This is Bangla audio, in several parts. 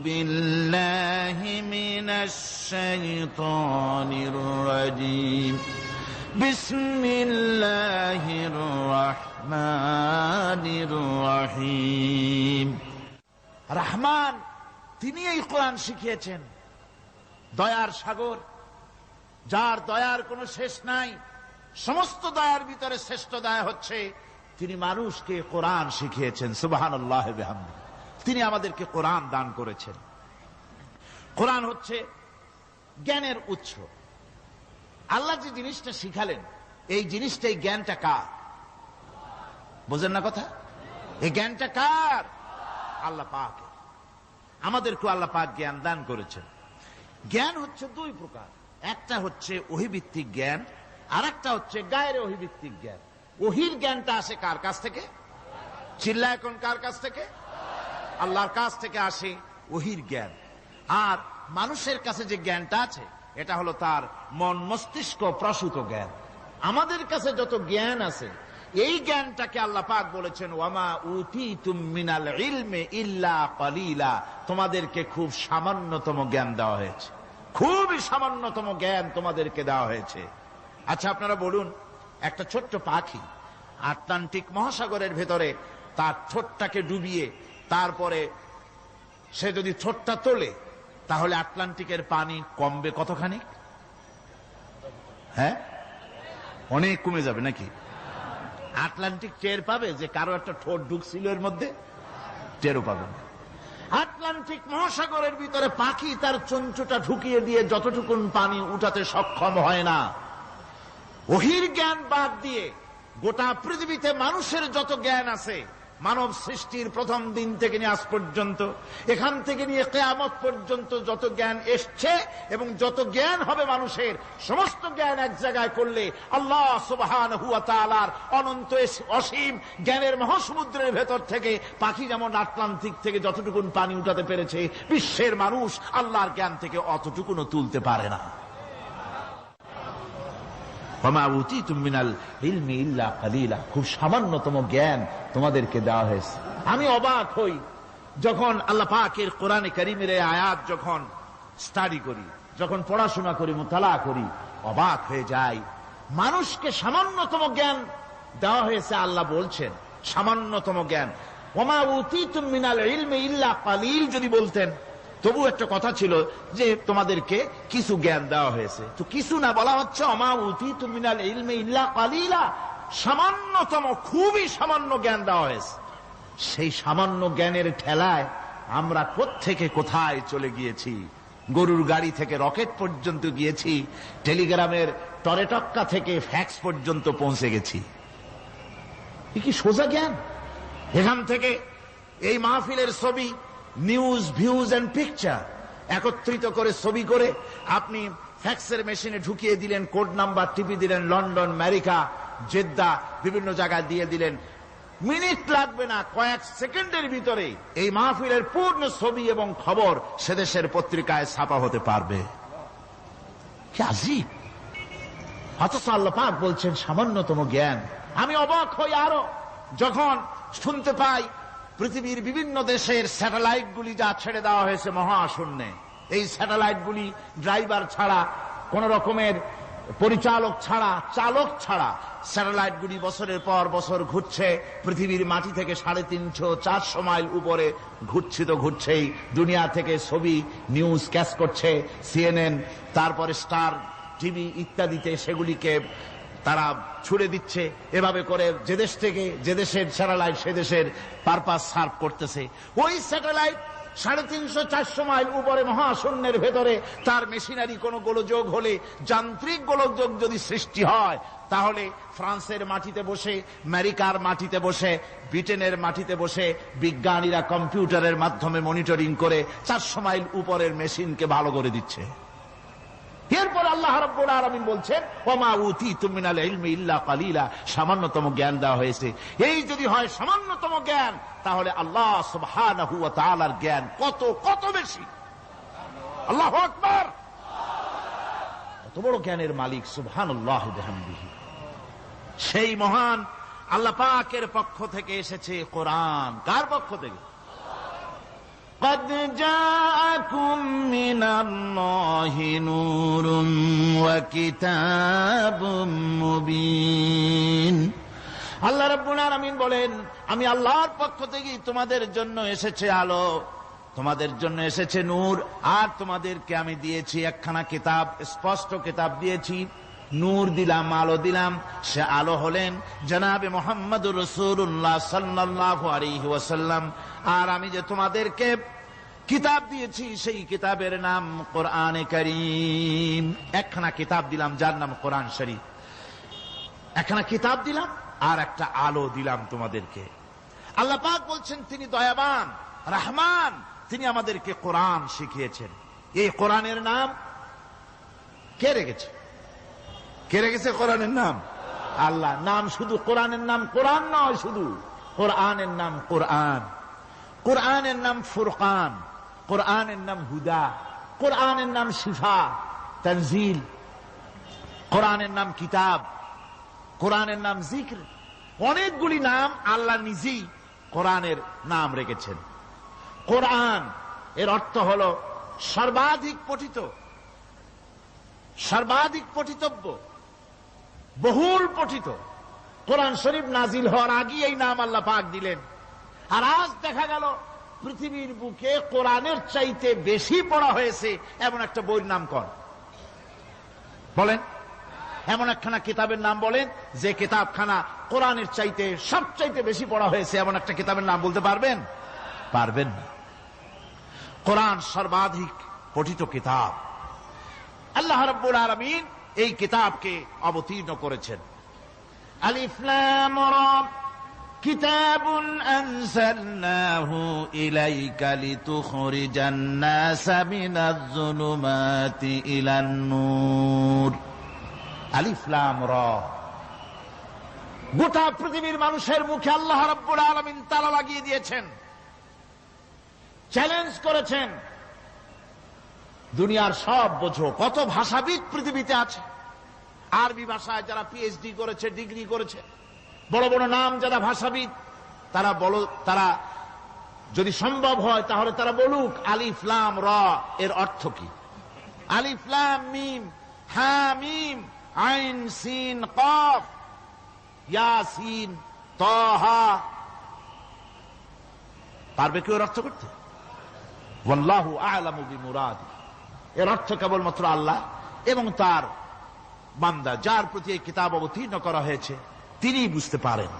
বিল্লাহি মিনাশ শাইতানির রাজীম বিসমিল্লাহির রহমানির রহিম। রহমান তিনি এই কোরআন শিখিয়েছেন, দয়ার সাগর, যার দয়ার কোনো শেষ নাই। সমস্ত দয়ার ভিতরে শ্রেষ্ঠ দয়া হচ্ছে তিনি মানুষকে কোরআন শিখিয়েছেন। সুবহানাল্লাহ ওয়া বিহামদিহি। তিনি আমাদেরকে কোরআন দান করেছেন। কোরআন হচ্ছে জ্ঞানের উৎস। আল্লাহ যে জিনিসটা শিখালেন, এই জিনিসটাই জ্ঞানটা কার? বোঝেন না কথা? এই জ্ঞানটা কার? আল্লাহ পাক। আমাদেরকে আল্লাহ পাক জ্ঞান দান করেছেন। জ্ঞান হচ্ছে দুই প্রকার, একটা হচ্ছে ওহীভিত্তিক জ্ঞান, আর একটা হচ্ছে গায়রে ওহীভিত্তিক জ্ঞান। ওহীর জ্ঞানটা আসে কার কাছ থেকে? চিল্লায় এখন কার কাছ থেকে? আল্লাহর কাছ থেকে আসে ওহীর জ্ঞান। আর মানুষের কাছে যে জ্ঞানটা আছে এটা হলো তার মন মস্তিষ্ক প্রসূত জ্ঞান। আমাদের কাছে যত জ্ঞান আছে এই জ্ঞানটাকে আল্লাহ পাক বলেছেন ওয়ামা উতীতুম মিনাল ইলমি ইল্লা কালিলা। তোমাদেরকে খুব সামান্যতম জ্ঞান দেওয়া হয়েছে, খুবই সামান্যতম জ্ঞান তোমাদেরকে দেওয়া হয়েছে। আচ্ছা আপনারা বলুন, একটা ছোট্ট পাখি আটলান্টিক মহাসাগরের ভেতরে তার ঠোঁটটাকে ডুবিয়ে তারপরে সে যদি ঠোঁটটা তোলে তাহলে আটলান্টিকের পানি কমবে কতখানি? হ্যাঁ, অনেক কমে যাবে নাকি? আটলান্টিক টের পাবে যে কারো একটা ঠোঁট ঢুকছিল এর মধ্যে? টেরও পাবে না। আটলান্টিক মহাসাগরের ভিতরে পাখি তার চঞ্চুটা ঢুকিয়ে দিয়ে যতটুকুন পানি উঠাতে সক্ষম হয় না। ওহীর জ্ঞান বাদ দিয়ে গোটা পৃথিবীতে মানুষের যত জ্ঞান আছে, মানব সৃষ্টির প্রথম দিন থেকে নিয়ে আজ পর্যন্ত, এখান থেকে নিয়ে কিয়ামত পর্যন্ত যত জ্ঞান এসছে এবং যত জ্ঞান হবে মানুষের, সমস্ত জ্ঞান এক জায়গায় করলে আল্লাহ সুবহানাহু ওয়া তাআলার অনন্ত অসীম জ্ঞানের মহাসমুদ্রের ভেতর থেকে পাখি যেমন আটলান্টিক থেকে যতটুকুন পানি উঠাতে পেরেছে, বিশ্বের মানুষ আল্লাহর জ্ঞান থেকে অতটুকুনও তুলতে পারে না। ওয়ামা উতীতুম মিনাল ইলমি ইল্লা কালিলা। খুব সামান্যতম জ্ঞান তোমাদেরকে দেওয়া হয়েছে। আমি অবাক হই যখন আল্লাহ পাকের কোরআনে কারীমের এই আয়াত যখন স্টাডি করি, যখন পড়াশোনা করি, মুতালা করি, অবাক হয়ে যাই। মানুষকে সামান্যতম জ্ঞান দেওয়া হয়েছে। আল্লাহ বলছেন সামান্যতম জ্ঞান। ওয়ামা উতীতুম মিনাল ইলমি ইল্লা কালিল যদি বলতেন তবু একটা কথা ছিল যে তোমাদেরকে কিছু জ্ঞান দেওয়া হয়েছে, তো কিছু না, বলা হচ্ছে ওমা উতীতুম মিনাল ইলমি ইল্লা কালিলা, সামান্যতম, খুবই সামান্য জ্ঞান দেওয়া হয়েছে। সেই সামান্য জ্ঞানের ঠেলায় আমরা কোত্থেকে কোথায় চলে গিয়েছি। গরুর গাড়ি থেকে রকেট পর্যন্ত গিয়েছি, টেলিগ্রামের টরেটক্কা থেকে ফ্যাক্স পর্যন্ত পৌঁছে গেছি। কি সোজা জ্ঞান! এখান থেকে এই মাহফিলের ছবি, নিউজ, ভিউজ এন্ড পিকচার একত্রিত করে ছবি করে আপনি ফ্যাক্সের মেশিনে ঢুকিয়ে দিলেন, কোড নাম্বার টিপি দিলেন, লন্ডন, আমেরিকা, জেদ্দা, বিভিন্ন জায়গায় দিয়ে দিলেন। মিনিট লাগবে না, কয়েক সেকেন্ডের ভিতরে এই মাহফিলের পূর্ণ ছবি এবং খবর সে দেশের পত্রিকায় ছাপা হতে পারবে। কি আজীব! অথচ আল্লাহ পাক বলছেন সামান্যতম জ্ঞান। আমি অবাক হই আরো যখন শুনতে পাই পৃথিবীর বিভিন্ন দেশের স্যাটেলাইটগুলি যা ছেড়ে দেওয়া হয়েছে মহাশূন্যে, এই স্যাটেলাইটগুলি ড্রাইভার ছাড়া, কোন রকমের পরিচালক ছাড়া, চালক ছাড়া স্যাটেলাইটগুলি বছরের পর বছর ঘুরছে, পৃথিবীর মাটি থেকে 350-400 মাইল উপরে ঘুরছে, তো ঘুরছেই। দুনিয়া থেকে ছবি, নিউজ ক্যাচ করছে, সিএনএন, তারপরে স্টার টিভি ইত্যাদিতে সেগুলিকে তারা ছুড়ে দিচ্ছে। এভাবে করে যে দেশ থেকে যে দেশের স্যাটেলাইট সে দেশের পারপাস সার্ভ করতেছে। ওই স্যাটেলাইট 350-400 মাইল উপরে মহাশূন্যের ভেতরে তার মেশিনারি কোন গোলযোগ হলে, যান্ত্রিক গোলযোগ যদি সৃষ্টি হয়, তাহলে ফ্রান্সের মাটিতে বসে, আমেরিকার মাটিতে বসে, ব্রিটেনের মাটিতে বসে বিজ্ঞানীরা কম্পিউটারের মাধ্যমে মনিটরিং করে 400 মাইল উপরের মেশিনকে ভালো করে দিচ্ছে। এরপর আল্লাহ রাব্বুল আলামিন বলছেন ওমা উতীতুম মিনাল ইলমি ইল্লা কালিলা, সামান্যতম জ্ঞান দেওয়া হয়েছে। এই যদি হয় সামান্যতম জ্ঞান, তাহলে আল্লাহ সুবহানাহু ওয়া তাআলার জ্ঞান কত কত বেশি। আল্লাহু আকবার! কত বড় জ্ঞানের মালিক সুবহানাল্লাহি ওয়া বিহামদিহি। সেই মহান আল্লাহ পাকের পক্ষ থেকে এসেছে কোরআন। কার পক্ষ থেকে? قد جاء জাআকুম মিনাল্লাহি নূরুন ওয়া কিতাবুম মুবিন। আল্লাহ রাব্বুল আলামিন বলেন, আমি আল্লাহর পক্ষ থেকে তোমাদের জন্য এসেছে আলো, তোমাদের জন্য এসেছে নূর, আর তোমাদেরকে আমি দিয়েছি একখানা কিতাব, স্পষ্ট কিতাব দিয়েছি। নূর দিলাম, আলো দিলাম। সে আলো হলেন জনাবে মুহাম্মদুর রাসূলুল্লাহ সাল্লাল্লাহু আলাইহি ওয়াসাল্লাম। আর আমি যে তোমাদেরকে কিতাব দিয়েছি সেই কিতাবের নাম কোরআনে কারীম। একখানা কিতাব দিলাম যার নাম কোরআন শরীফ। একখানা কিতাব দিলাম আর একটা আলো দিলাম তোমাদেরকে। আল্লাহ পাক বলছেন তিনি দয়াবান রহমান, তিনি আমাদেরকে কোরআন শিখিয়েছেন। এই কোরআনের নাম কে রেখেছে? কে রেখেছে কোরআনের নাম? আল্লাহ। নাম শুধু কোরআনের নাম কোরআন নয়, শুধু কোরআনের নাম কোরআন। কোরআনের নাম ফুরকান, কোরআনের নাম হুদা, কোরআনের নাম শিফা তানজিল, কোরআনের নাম কিতাব, কোরআনের নাম জিক্র। অনেকগুলি নাম আল্লাহ নিজেই কোরআনের নাম রেখেছেন। কোরআন এর অর্থ হল সর্বাধিক পঠিত, সর্বাধিক পঠিতব্য, বহুল পঠিত। কোরআন শরীফ নাজিল হওয়ার আগে এই নাম আল্লাহ পাক দিলেন। আর আজ দেখা গেল পৃথিবীর বুকে কোরআনের চাইতে বেশি পড়া হয়েছে এমন একটা বইয়ের নাম কোন? বলেন, এমন একখানা কিতাবের নাম বলেন যে কিতাবখানা কোরআনের চাইতে সবচাইতে বেশি পড়া হয়েছে, এমন একটা কিতাবের নাম বলতে পারবেন? পারবেন না। কোরআন সর্বাধিক পঠিত কিতাব। আল্লাহ রাব্বুল আলামিন এই কিতাবকে অবতীর্ণ করেছেন। আলিফ লাম রা কিতাবুন আনজালনাহু ইলাইকা লিতুখরিজান নাসা মিনাজ যুলুমাতি ইলান নূর। আলিফ লাম রা। গোটা পৃথিবীর মানুষের মুখে আল্লাহ রাব্বুল আলামিন তালা লাগিয়ে দিয়েছেন, চ্যালেঞ্জ করেছেন, দুনিয়ার সব বোঝো। কত ভাষাবিদ পৃথিবীতে আছে, আরবি ভাষায় যারা পিএইচডি করেছে, ডিগ্রি করেছে, বড় বড় নাম যারা ভাষাবিদ, তারা বলো, তারা যদি সম্ভব হয় তাহলে তারা বলুক আলিফ লাম রা এর অর্থ কি। আলিফ লাম মিম হা মিম আইন সিন কফ ইয়াসিন তাহা, পারবে কেউ এর অর্থ করতে? ওয়াল্লাহু আ'লামু বিমুরাদি। এর অর্থ কেবলমাত্র আল্লাহ এবং তার বান্দা, যার প্রতি এই কিতাব অবতীর্ণ করা হয়েছে, তিনি বুঝতে পারেন।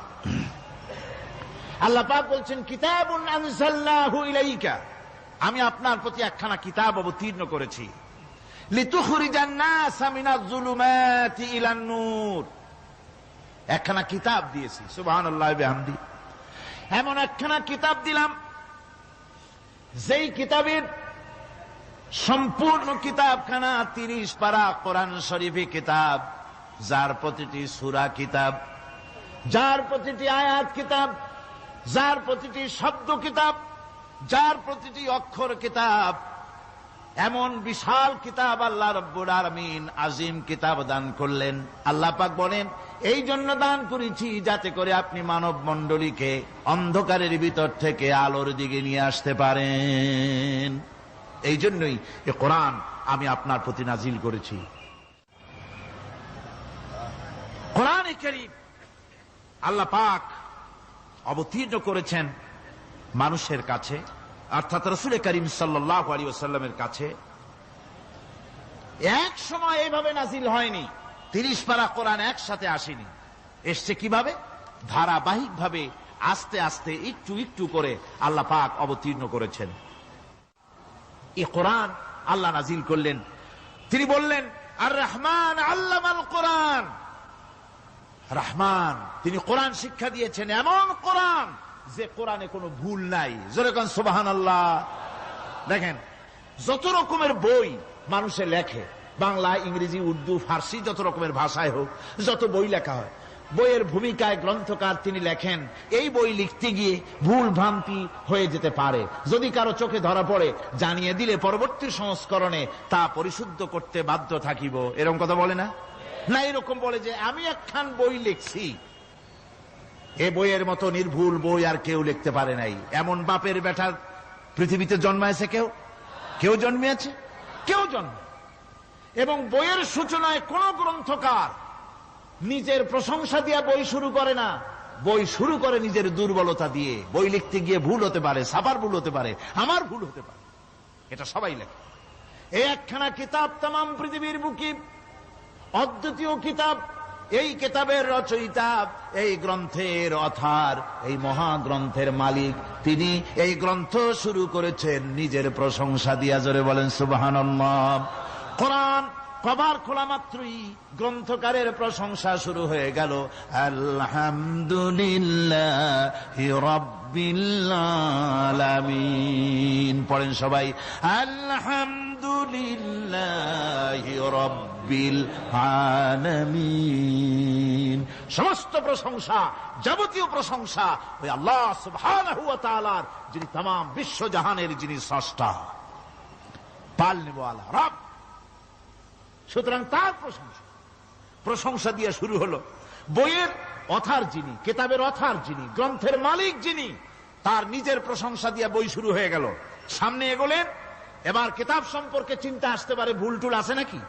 আল্লাহ পাক বলছেন কিতাবুন আনজালনাহু ইলাইকা, আমি আপনার প্রতি একখানা কিতাব অবতীর্ণ করেছি। লিতুখরিজান নাসা মিনাজ যুলুমাতি ইলান নূর, একখানা কিতাব দিয়েছি। সুবহানাল্লাহি বিহামদি। এমন একখানা কিতাব দিলাম যেই কিতাবের সম্পূর্ণ কিতাবখানা 30 পারা কোরআন শরীফে কিতাব, যার প্রতিটি সূরা কিতাব, যার প্রতিটি আয়াত কিতাব, যার প্রতিটি শব্দ কিতাব, যার প্রতিটি অক্ষর কিতাব। এমন বিশাল কিতাব আল্লাহ রাব্বুল আলামিন আজিম কিতাব দান করলেন। আল্লাহ পাক বলেন এই জন্য দান করেছি যাতে করে আপনি মানব মণ্ডলীকে অন্ধকারের ভিতর থেকে আলোর দিকে নিয়ে আসতে পারেন। এই জন্যই এই কোরআন আমি আপনার প্রতি নাজিল করেছি। কোরআনে কারীম আল্লাহ পাক অবতীর্ণ করেছেন মানুষের কাছে, অর্থাৎ রাসূল করিম সাল্লাল্লাহু আলাইহি ওয়াসাল্লামের কাছে। এক সময় এইভাবে নাজিল হয়নি, 30 পারা কোরআন একসাথে আসেনি। এসছে কিভাবে? ধারাবাহিক ভাবে, আস্তে আস্তে, একটু একটু করে আল্লাহ পাক অবতীর্ণ করেছেন। এই কোরআন আল্লাহ নাজিল করলেন। তিনি বললেন আর রহমান আল্লামাল কোরআন। রহমান, তিনি কোরআন শিক্ষা দিয়েছেন, এমন কোরআন যে কোরআনে কোনো ভুল নাই। জোরে কোন সুবহানাল্লাহ। দেখেন, যত রকমের বই মানুষে লেখে, বাংলা, ইংরেজি, উর্দু, ফার্সি, যত রকমের ভাষায় হোক, যত বই লেখা হয়, বইয়ের ভূমিকায় গ্রন্থকার তিনি লেখেন এই বই লিখতে গিয়ে ভুল ভ্রান্তি হয়ে যেতে পারে। যদি কারো চোখে ধরা পড়ে জানিয়ে দিলে পরবর্তী সংস্করণে তা পরিশুদ্ধ করতে বাধ্য থাকিব। এরকম কথা বলে না? না, এরকম বলে যে আমি একখান বই লিখছি, এ বইয়ের মতো নির্ভুল বই আর কেউ লিখতে পারে নাই। এমন বাপের বেটার পৃথিবীতে জন্মাইছে কেউ? কেউ জন্মিয়েছে? কেউ জন্ম। এবং বইয়ের সূচনায় কোন গ্রন্থকার নিজের প্রশংসা দিয়ে বই শুরু করে না, বই শুরু করে নিজের দুর্বলতা দিয়ে। বই লিখতে গিয়ে ভুল হতে পারে, ছাপার ভুল হতে পারে, আমার ভুল হতে পারে, এটা সবাই লেখে। এই একখানা কিতাব তামাম পৃথিবীর বুকে অদ্বিতীয় কিতাব। এই কিতাবের রচয়িতা, এই গ্রন্থের অথার, এই মহাগ্রন্থের মালিক, তিনি এই গ্রন্থ শুরু করেছেন নিজের প্রশংসা দিয়া। জোরে বলেন সুবহানাল্লাহ। কোরআন কভার খোলা মাত্রই গ্রন্থকারের প্রশংসা শুরু হয়ে গেল। আলহামদুলিল্লাহি রাব্বিল আলামিন। পড়েন সবাই, আলহামদুলিল্লাহি রাব্বিল আলামিন। সমস্ত প্রশংসা, যাবতীয় প্রশংসা ওই আল্লাহ সুবহানাহু ওয়া তাআলার, যিনি तमाम বিশ্ব জাহানের যিনি স্রষ্টা, পালনেওয়ালা রব। সুতরাং তার প্রশংসা দিয়ে শুরু হলো। বইয়ের অথার যিনি, কিতাবের অথার যিনি, গ্রন্থের মালিক যিনি, তার নিজের প্রশংসা দিয়ে বই শুরু হয়ে গেল। সামনে এগোলেন, এবার কিতাব সম্পর্কে চিন্তা আসতে পারে, ভুল টুল আছে নাকি।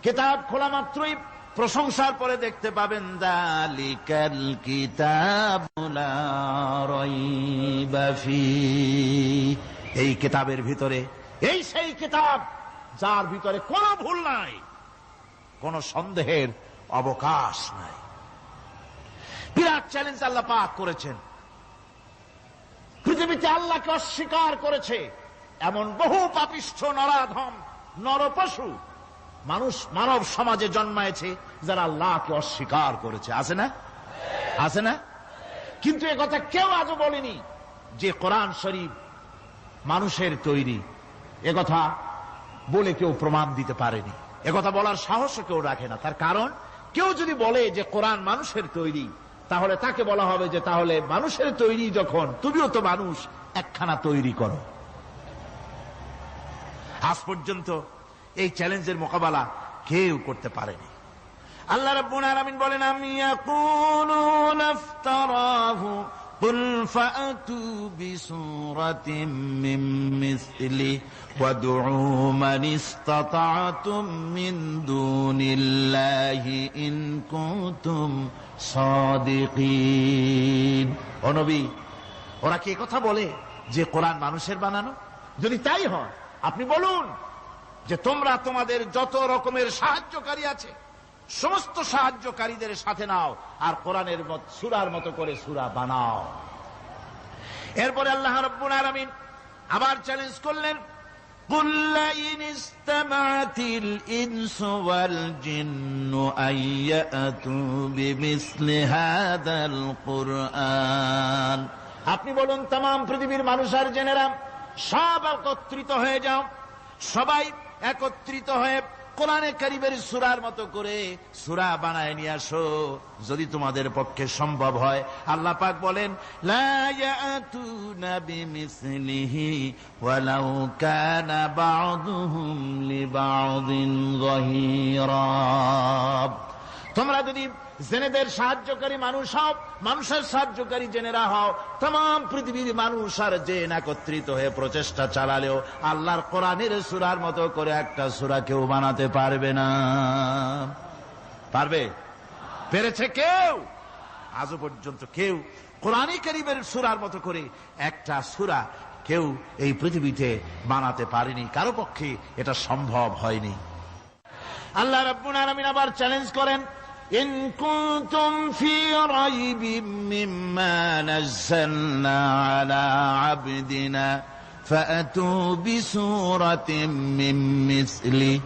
কিতাব খোলা মাত্রই প্রশংসার পরে দেখতে পাবেন, যালিকাল কিতাবু লা রাইবা ফীহি। এই কিতাবের ভিতরে, এই সেই কিতাব যার ভিতরে কোনো ভুল নাই, কোনো সন্দেহের অবকাশ নাই। বিরাট চ্যালেঞ্জ আল্লাহ পাক করেছেন। পৃথিবীতে আল্লাহকে অস্বীকার করেছে এমন বহু পাপিষ্ঠ নরাধম নরপশু মানুষ মানব সমাজে জন্মায়েছে যারা আল্লাহকে অস্বীকার করেছে। আছে না? আছে না? কিন্তু একথা কেউ আজও বলেনি যে কোরআন শরীফ মানুষের তৈরি। একথা বলে কেউ প্রমাণ দিতে পারেনি, একথা বলার সাহসও কেউ রাখে না। তার কারণ, কেউ যদি বলে যে কোরআন মানুষের তৈরি, তাহলে তাকে বলা হবে যে তাহলে মানুষের তৈরি যখন, তুমিও তো মানুষ, একখানা তৈরি করো। আজ পর্যন্ত এই চ্যালেঞ্জের মোকাবেলা কেউ করতে পারেনি। আল্লাহ রাব্বুল আলামিন বলেন, আমি ইয়াকুলুনা ইফতারাহু কুল ফাআতু বিসূরাতিন মিন মিসলিহি ওয়াদউ মান ইসতাতা'তুম মিন দুনিল্লাহি ইন কুনতুম সাদিকিন। ও নবী, ওরা কি কথা বলে যে কোরআন মানুষের বানানো? যদি তাই হয়, আপনি বলুন যে তোমরা তোমাদের যত রকমের সাহায্যকারী আছে সমস্ত সাহায্যকারীদের সাথে নাও আর কোরআনের সূরার মতো করে সূরা বানাও। এরপরে আল্লাহ রাব্বুল আলামিন আবার চ্যালেঞ্জ করলেন, কুল ইন ইসতামা'তিল ইনসু ওয়াল জিন্নু আইয়াতু বিমিসলি হাযাল কুরআন। আপনি বলুন, तमाम পৃথিবীর মানুষ আর জেনেরা সব একত্রিত হয়ে যাও, সবাই একত্রিত হয়ে কোরআনে কারীমের সূরার মতো করে সূরা বানায় নিয়ে আসো, যদি তোমাদের পক্ষে সম্ভব হয়। আল্লাহ পাক বলেন, লা ইয়াতুনা বিমিসলিহি ওয়ালাউ কানা বা'দুহুম লিবা'দিন যাহিরা। তোমরা যদি জেনেদের সাহায্যকারী মানুষ হও, মানুষের সাহায্যকারী জেনেরা হও, तमाम পৃথিবীর মানুষ আর জেন একত্রিত হয়ে প্রচেষ্টা চালালেও আল্লাহর কোরআনের সূরার মতো করে একটা সূরা কেউ বানাতে পারবে না। পারবে? পেরেছে কেউ? আজও পর্যন্ত কেউ কোরআনে কারীমের সূরার মতো করে একটা সূরা কেউ এই পৃথিবীতে বানাতে পারেনি, কারো পক্ষে এটা সম্ভব হয়নি। আল্লাহ রাব্বুল আলামিন আবার চ্যালেঞ্জ করেন, ইন কুনতুম ফি রাইবিম মিম্মা নাযালনা আলা আবদিনা ফাআতু বিসূরাতিন মিন মিসলিহি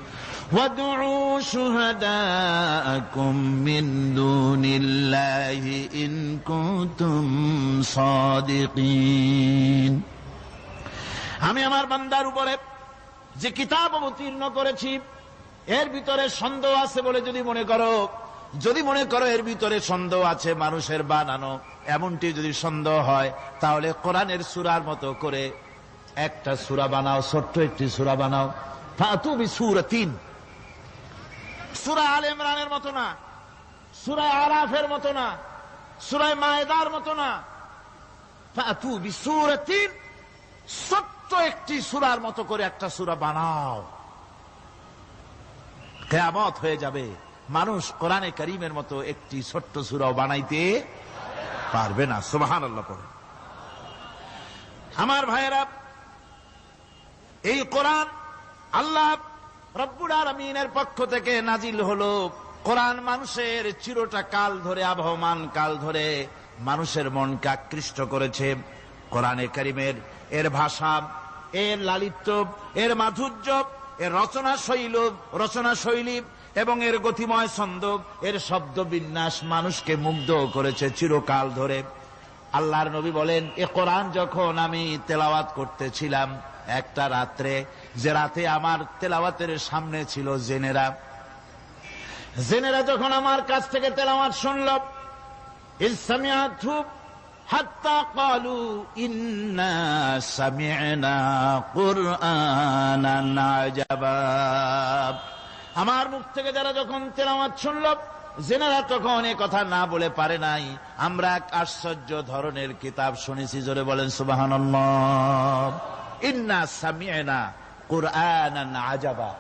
ওয়াদউ শুহাদাআকুম মিন দুনিল্লাহি ইন কুনতুম সাদিকিন। আমি আমার বান্দার উপরে যে কিতাব অবতীর্ণ করেছি এর ভিতরে সন্দেহ আছে বলে যদি মনে করো এর ভিতরে সন্দেহ আছে মানুষের বানানো, এমনটি যদি সন্দেহ হয়, তাহলে কোরআনের সূরার মতো করে একটা সূরা বানাও, ছোট্ট একটি সূরা বানাও। ফাতু বিসূরাতিন, সূরা আলে ইমরানের মতো না, সূরা আরাফের মতো না, সূরা মায়েদার মতো না। ফাতু বিসূরাতিন, ছোট্ট ছোট্ট একটি সূরার মতো করে একটা সূরা বানাও। কিয়ামত হয়ে যাবে, মানুষ কোরআনে কারীমের মতো একটি ছোট্ট সূরাও বানাইতে পারবে না। সুবহানাল্লাহ পড়ে। আমার ভাইয়েরা, এই কোরআন আল্লাহ রব্বুল আলামিনের পক্ষ থেকে নাজিল হলো। কোরআন মানুষের চিরটা কাল ধরে, আবহমান কাল ধরে মানুষের মনকে আকৃষ্ট করেছে। কোরআনে কারীমের এর ভাষা, এর লালিত্য, এর মাধুর্য, এর রচনা শৈলী এবং এর গতিময় ছন্দ, এর শব্দ বিন্যাস মানুষকে মুগ্ধ করেছে চিরকাল ধরে। আল্লাহর নবী বলেন, এ কোরআন যখন আমি তেলাওয়াত করতেছিলাম একটা রাত্রে, যে রাতে আমার তেলাওয়াতের সামনে ছিল জেনেরা যখন আমার কাছ থেকে তেলাওয়াত শুনল, ইসসামিআতু হাত্তা ক্বালু ইন্না সামি'না কুরআনান আজাবা। আমার মুখ থেকে যারা যখন তেলাওয়াত শুনল, জেনারা তখন এ কথা না বলে পারে নাই, আমরা এক আশ্চর্য ধরনের কিতাব শুনেছি। জোরে বলেন সুবহানাল্লাহ। ইন্না সামি'না কুরআনান আজাবা,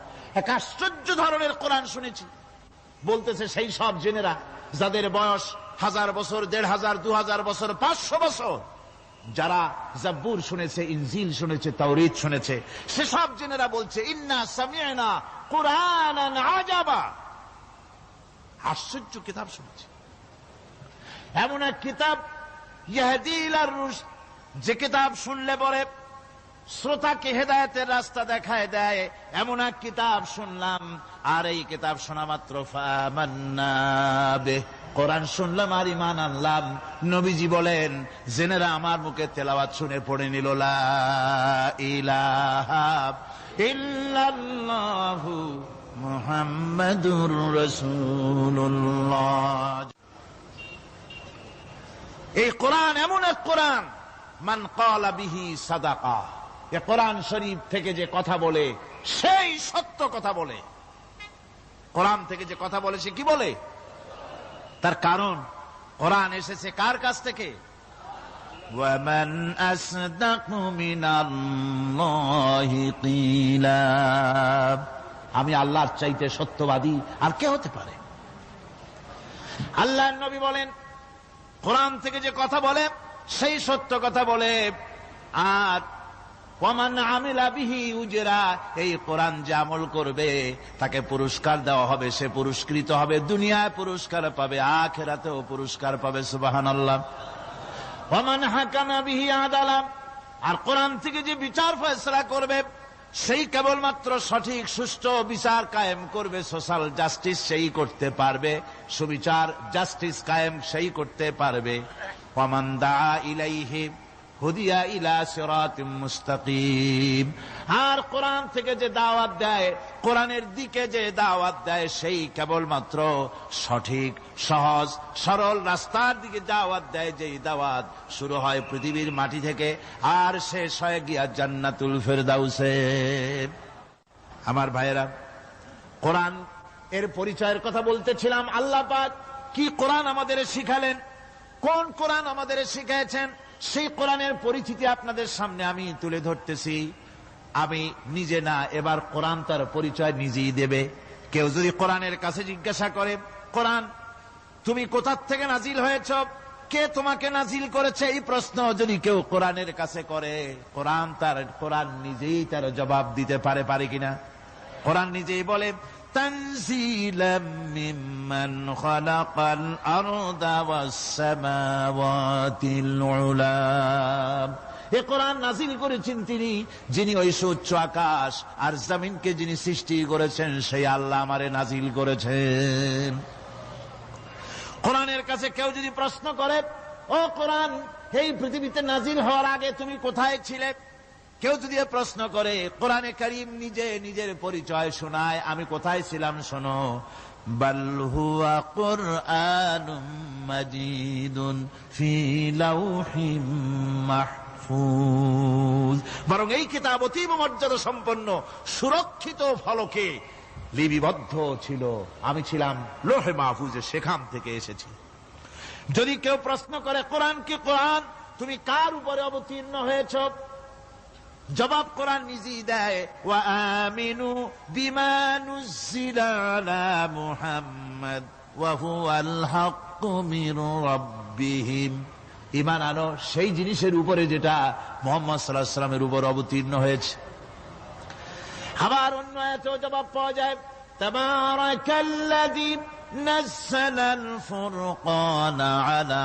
এক আশ্চর্য ধরনের কোরআন শুনেছি। বলতেছে সেই সব জেনেরা যাদের বয়স 1000 বছর, 1500, 2000 বছর, 500 বছর, যারা জাব্বুর শুনেছে, ইনজিল শুনেছে, তাওরীত শুনেছে, সেসব জেনেরা বলছে ইন্না সামি'না কুরআনান আজাবা, আশ্চর্য কিতাব শুনেছি। এমন এক কিতাব ইয়াহদি ইলার রুশদ, যে কিতাব শুনলে পরে শ্রোতাকে হেদায়েতের রাস্তা দেখায় দেয়, এমন এক কিতাব শুনলাম। আর এই কিতাব শোনা মাত্র ফামান্না বিহি, কোরআন শুনলাম আর ঈমান আনলাম। নবীজি বলেন, জেনেরা আমার মুখে তেলাওয়াত শুনে পড়ে নিল লা ইলাহা ইল্লাল্লাহু মুহাম্মাদুর রাসূলুল্লাহ। এই কোরআন এমন এক কোরআন, মান ক্বালা বিহি সাদাকা, এ কোরআন শরীফ থেকে যে কথা বলে সেই সত্য কথা বলে। কোরআন থেকে যে কথা বলে সে কি বলে? তার কারণ কোরআন এসেছে কার কাছ থেকে? ওয়ামান আসদাকু মিনাল্লাহি কিলা, আমি আল্লাহর চাইতে সত্যবাদী আর কে হতে পারে? আল্লাহর নবী বলেন, কোরআন থেকে যে কথা বলে সেই সত্য কথা বলে। আর ওয়ামান আমিলা বিহি উজরা, এই কোরআন যে আমল করবে তাকে পুরস্কার দেওয়া হবে, সে পুরস্কৃত হবে, দুনিয়ায় পুরস্কার পাবে, আখিরাতেও পুরস্কার পাবে। সুবহানাল্লাহ। ওয়ামান হাকামা বিহি আদালা, আর কোরআন থেকে যে বিচার ফয়সালা করবে সেই কেবলমাত্র সঠিক সুষ্ঠু বিচার কায়েম করবে, সোশ্যাল জাস্টিস সেই করতে পারবে, সুবিচার জাস্টিস কায়েম সেই করতে পারবে। ওয়ামান দাআ ইলাইহি হুদিয়া ইলা সিরাতিম মুস্তাকিম, আর কোরআন থেকে যে দাওয়াত দেয়, কোরআনের দিকে যে দাওয়াত দেয় সেই কেবলমাত্র সঠিক সহজ সরল রাস্তার দিকে দাওয়াত দেয়, যেই দাওয়াত শুরু হয় পৃথিবীর মাটি থেকে আর শেষ হয় গিয়া জান্নাতুল ফেরদাউসে। আমার ভাইয়েরা, কোরআন এর পরিচয়ের কথা বলতেছিলাম। আল্লাহ পাক কি কোরআন আমাদের শিখালেন, কোন কোরআন আমাদের শিখিয়েছেন, সেই কোরআনের পরিচিতি আপনাদের সামনে আমি তুলে ধরতেছি। আমি নিজে না, এবার কোরআন তার পরিচয় নিজেই দেবে। কেউ যদি কোরআনের কাছে জিজ্ঞাসা করে, কোরআন তুমি কোথা থেকে নাজিল হয়েছ, কে তোমাকে নাজিল করেছে, এই প্রশ্ন যদি কেউ কোরআনের কাছে করে, কোরআন নিজেই তার জবাব দিতে পারে কিনা? কোরআন নিজেই বলে, তানজিলাম মিম্মান খালাকাল আরদা ওয়াস সামাওয়াতিল উলা, এ কোরআন নাজিল করেছেন তিনি, যিনি ওই সুউচ্চ আকাশ আর জমিনকে যিনি সৃষ্টি করেছেন, সেই আল্লাহ আমারে নাজিল করেছেন। কোরআনের কাছে কেউ যদি প্রশ্ন করে, ও কোরআন, এই পৃথিবীতে নাজিল হওয়ার আগে তুমি কোথায় ছিলে, কেউ যদি প্রশ্ন করে, কোরআনে কারীম নিজে নিজের পরিচয় শোনায়, আমি কোথায় ছিলাম শোনো। বাল হুয়া কুরআনুম মাজিদুন ফি লাউহিম মাহফুজ, বরং এই কিতাব অতীব মর্যাদা সম্পন্ন সুরক্ষিত ফলকে লিপিবদ্ধ ছিল, আমি ছিলাম লৌহে মাহফুজে, সেখান থেকে এসেছি। যদি কেউ প্রশ্ন করে, কোরআন কি, কোরআন তুমি কার উপরে অবতীর্ণ হয়েছ, জবাব কোরআন নিজেই দেয়, ওয়া আমিনু বিমা নুযিলা আলা মুহাম্মাদ ওয়া হুয়াল হাক্কু মির রাব্বিহিম। ঈমান আনো সেই জিনিসের উপরে যেটা মুহাম্মদ সাল্লাল্লাহু আলাইহি ওয়াসাল্লামের উপর অবতীর্ণ হয়েছে। আবার অন্য আয়াতেও জবাব পাওয়া যায়, তাবারাকাল্লাযী নাযালাল ফুরকানা আলা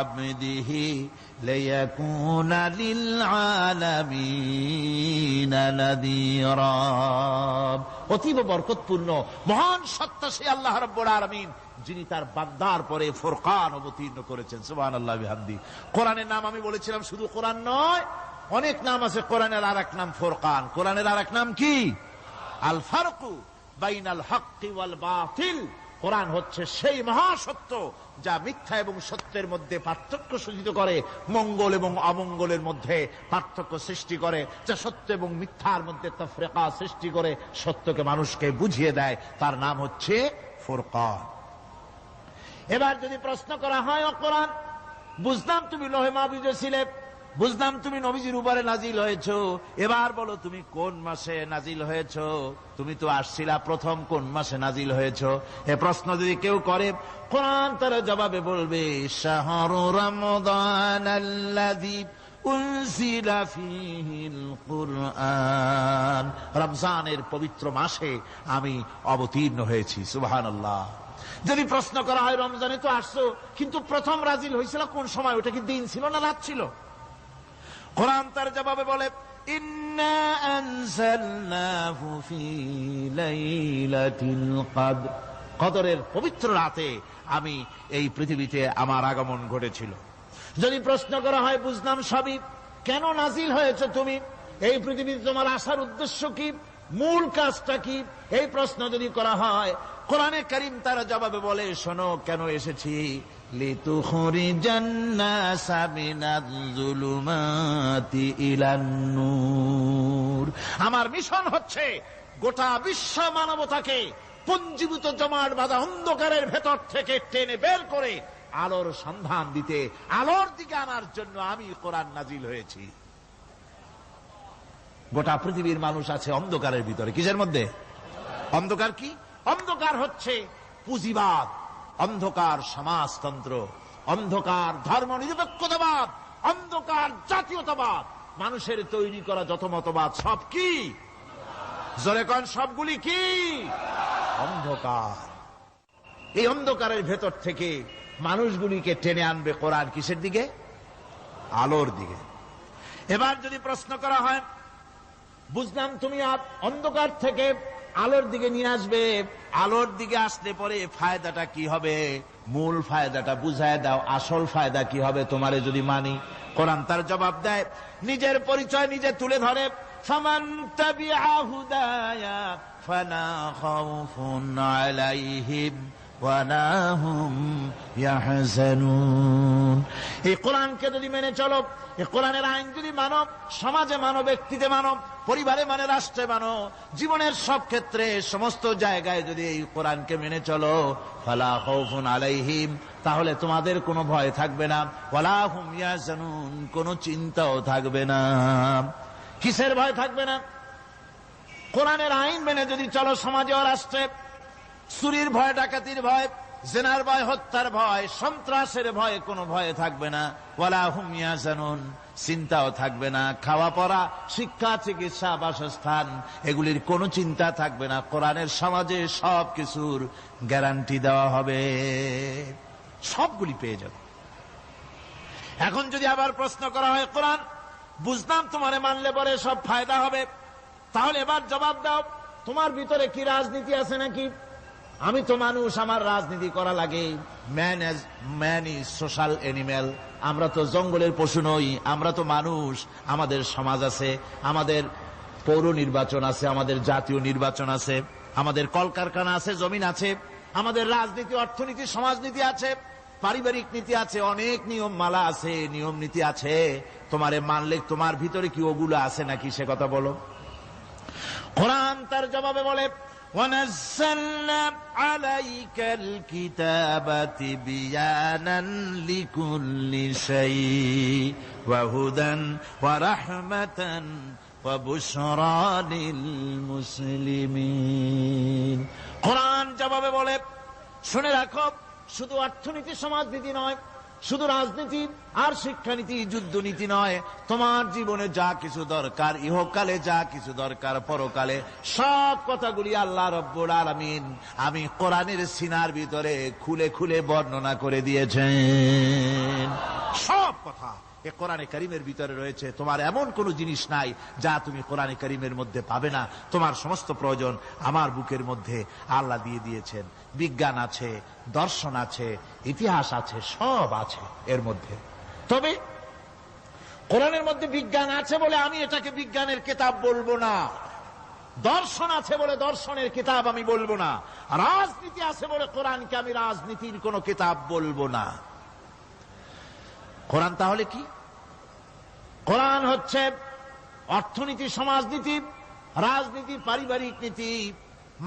আবদিহি লিয়াকুনা লিল আলামিনা নাযীরা। অতীব বরকতপূর্ণ মহান সত্তা সেই আল্লাহ রাব্বুল আলামিন, যিনি তার বান্দার পরে ফুরকান অবতীর্ণ করেছেন। সুবহানাল্লাহি বিহামদি। কোরআনের নাম আমি বলেছিলাম শুধু কোরআন নয়, অনেক নাম আছে। কোরআনের আর এক নাম ফুরকান। কোরআনের আর এক নাম কি? আল ফারকু বাইনাল হাক্কি ওয়াল বাতিল। কোরআন হচ্ছে সেই মহাসত্য যা মিথ্যা এবং সত্যের মধ্যে পার্থক্য সূচিত করে, মঙ্গল এবং অমঙ্গলের মধ্যে পার্থক্য সৃষ্টি করে, যা সত্য এবং মিথ্যার মধ্যে তাফরিকা সৃষ্টি করে, সত্যকে মানুষকে বুঝিয়ে দেয়। তার নাম হচ্ছে ফুরকান। এবার যদি প্রশ্ন করা হয়, ও কোরআন, বুঝলাম তুমি লৌহে মাহফুজে ছিলে, বুঝলাম তুমি নবীজির উপরে নাজিল হয়েছ, এবার বলো তুমি কোন মাসে নাজিল হয়েছ? তুমি তো আসছিলা প্রথম কোন মাসে নাজিল হয়েছ? এ প্রশ্ন যদি কেউ করে, কোরআন তার জবাবে বলবে, শাহরু রমাদানাল্লাযী উনজিলা ফীহিল কুরআন। রমজানের পবিত্র মাসে আমি অবতীর্ণ হয়েছি। সুবহানাল্লাহ। যদি প্রশ্ন করা হয়, রমজানে তো আসছো, কিন্তু প্রথম নাজিল হয়েছিল কোন সময়? ওটা কি দিন ছিল না রাত ছিল? কোরআন তার জবাবে বলে, ইন্না আনজালনাহু ফী লাইলাতিল কদর। কদরের পবিত্র রাতে আমি এই পৃথিবীতে আমার আগমন ঘটেছিল। যদি প্রশ্ন করা হয়, বুঝলাম সবই, কেন নাজিল হয়েছে তুমি? এই পৃথিবীতে তোমার আসার উদ্দেশ্য কি? মূল কাজটা কি? এই প্রশ্ন যদি করা হয়, কোরআনে কারীম তার জবাবে বলে, শোনো কেন এসেছি। লিতুখরিজান নাসা মিনাজ যুলুমাতি ইলান নূর। আমার মিশন হচ্ছে গোটা বিশ্ব মানবতাকে পঞ্জীভূত জমাট বাঁধা অন্ধকারের ভেতর থেকে টেনে বের করে আলোর সন্ধান দিতে, আলোর দিকে আনার জন্য আমি কোরআন নাজিল হয়েছি। গোটা পৃথিবীর মানুষ আছে অন্ধকারের ভিতরে। কিসের মধ্যে? অন্ধকার কি? অন্ধকার হচ্ছে পুঁজিবাদ, অন্ধকার সমাজতন্ত্র, অন্ধকার ধর্ম নিরপেক্ষতাবাদ, অন্ধকার জাতীয়তাবাদ। মানুষের তৈরি করা যত মতবাদ সব কি? জোরে কোন, সবগুলি কি? অন্ধকার। এই অন্ধকারের ভেতর থেকে মানুষগুলিকে টেনে আনবে কোরআন কিসের দিকে? আলোর দিকে। এবার যদি প্রশ্ন করা হয়, বুঝলাম তুমি অন্ধকার থেকে আলোর দিকে নিয়ে আসবে, আলোর দিকে আসলে পরে ফায়দাটা কি হবে? মূল ফায়দাটা বুঝায় দাও, আসল ফায়দা কি হবে তোমারে যদি মানি? কোরআন তার জবাব দেয়, নিজের পরিচয় নিজে তুলে ধরে, ফামান তাবিআ হুদায়া ফালা খাউফুন আলাইহিম ওয়ালা হুম ইয়াহজানুন। এই কোরআনকে যদি মেনে চলো, এই কোরআনের আইন যদি মানো, সমাজে মানো, ব্যক্তিতে মানো, পরিবারে মানে, রাষ্ট্রে মানো, জীবনের সব ক্ষেত্রে সমস্ত জায়গায় যদি এই কোরআনকে মেনে চলো, ফালা খাউফুন আলাইহিম, তাহলে তোমাদের কোনো ভয় থাকবে না, ওয়ালা হুম ইয়াহজানুন, কোনো চিন্তাও থাকবে না। কিসের ভয় থাকবে না? কোরআনের আইন মেনে যদি চলো সমাজে ও রাষ্ট্রে, চুরির ভয়, ডাকাতির ভয়, জিনার ভয়, হত্যার ভয়, সন্ত্রাসের ভয়, কোনো ভয় থাকবে না। ওয়ালা হুম ইয়াহজানুন, চিন্তাও থাকবে না। খাওয়া পড়া, শিক্ষা, চিকিৎসা, বাসস্থান, এগুলির কোনো চিন্তা থাকবে না। কোরআনের সমাজে সব কিছুর গ্যারান্টি দেওয়া হবে, সবগুলি পেয়ে যাবে। এখন যদি আবার প্রশ্ন করা হয়, কোরআন বুঝলাম তোমারে মানলে পরে সব ফায়দা হবে, তাহলে এবার জবাব দাও, তোমার ভিতরে কি রাজনীতি আছে নাকি? আমি তো মানুষ, আমার রাজনীতি করা লাগে। Man is social animal. আমরা তো জঙ্গলের পশু নই, আমরা তো মানুষ। আমাদের সমাজ আছে, আমাদের পৌর নির্বাচন আছে, আমাদের জাতীয় নির্বাচন আছে, আমাদের কলকারখানা আছে, জমিন আছে, আমাদের রাজনীতি, অর্থনীতি, সমাজনীতি আছে, পারিবারিক নীতি আছে, অনেক নিয়ম মালা আছে, নিয়ম নীতি আছে। তোমারে মানলে তোমার ভিতরে কি ওগুলো আছে নাকি সে কথা বলো। কোরআন তার জবাবে বলে, وَنَزَّلْنَا عَلَيْكَ الْكِتَابَ تِبْيَانًا لِكُلِّ شَيْءٍ وَهُدًى وَرَحْمَةً ওয়া বুশরা লিল মুসলিমিন। কোরআন জবাবে বলে, শুনে রাখো, শুধু অর্থনীতি সমাজনীতি নয়, শুধু রাজনীতি আর শিক্ষানীতি যুদ্ধনীতি নয়, তোমার জীবনে যা কিছু দরকার, ইহকালে যা কিছু দরকার, পরকালে সব কথাগুলি আল্লাহ রব্বুল আলামিন আমি কোরআনের সিনার ভিতরে খুলে খুলে বর্ণনা করে দিয়েছেন। সব কথা এ কোরআনে কারীমের ভিতরে রয়েছে। তোমার এমন কোন জিনিস নাই যা তুমি কোরআনে কারীমের মধ্যে পাবে না। তোমার সমস্ত প্রয়োজন আমার বুকের মধ্যে আল্লাহ দিয়ে দিয়েছেন। বিজ্ঞান আছে, দর্শন আছে, ইতিহাস আছে, সব আছে এর মধ্যে। তবে কোরআনের মধ্যে বিজ্ঞান আছে বলে আমি এটাকে বিজ্ঞানের কিতাব বলবো না, দর্শন আছে বলে দর্শনের কিতাব আমি বলবো না, রাজনীতি আছে বলে কোরআনকে আমি রাজনীতির কোন কিতাব বলবো না। কোরআন তাহলে কি? কোরআন হচ্ছে অর্থনীতি, সমাজনীতি, রাজনীতি, পারিবারিক নীতি,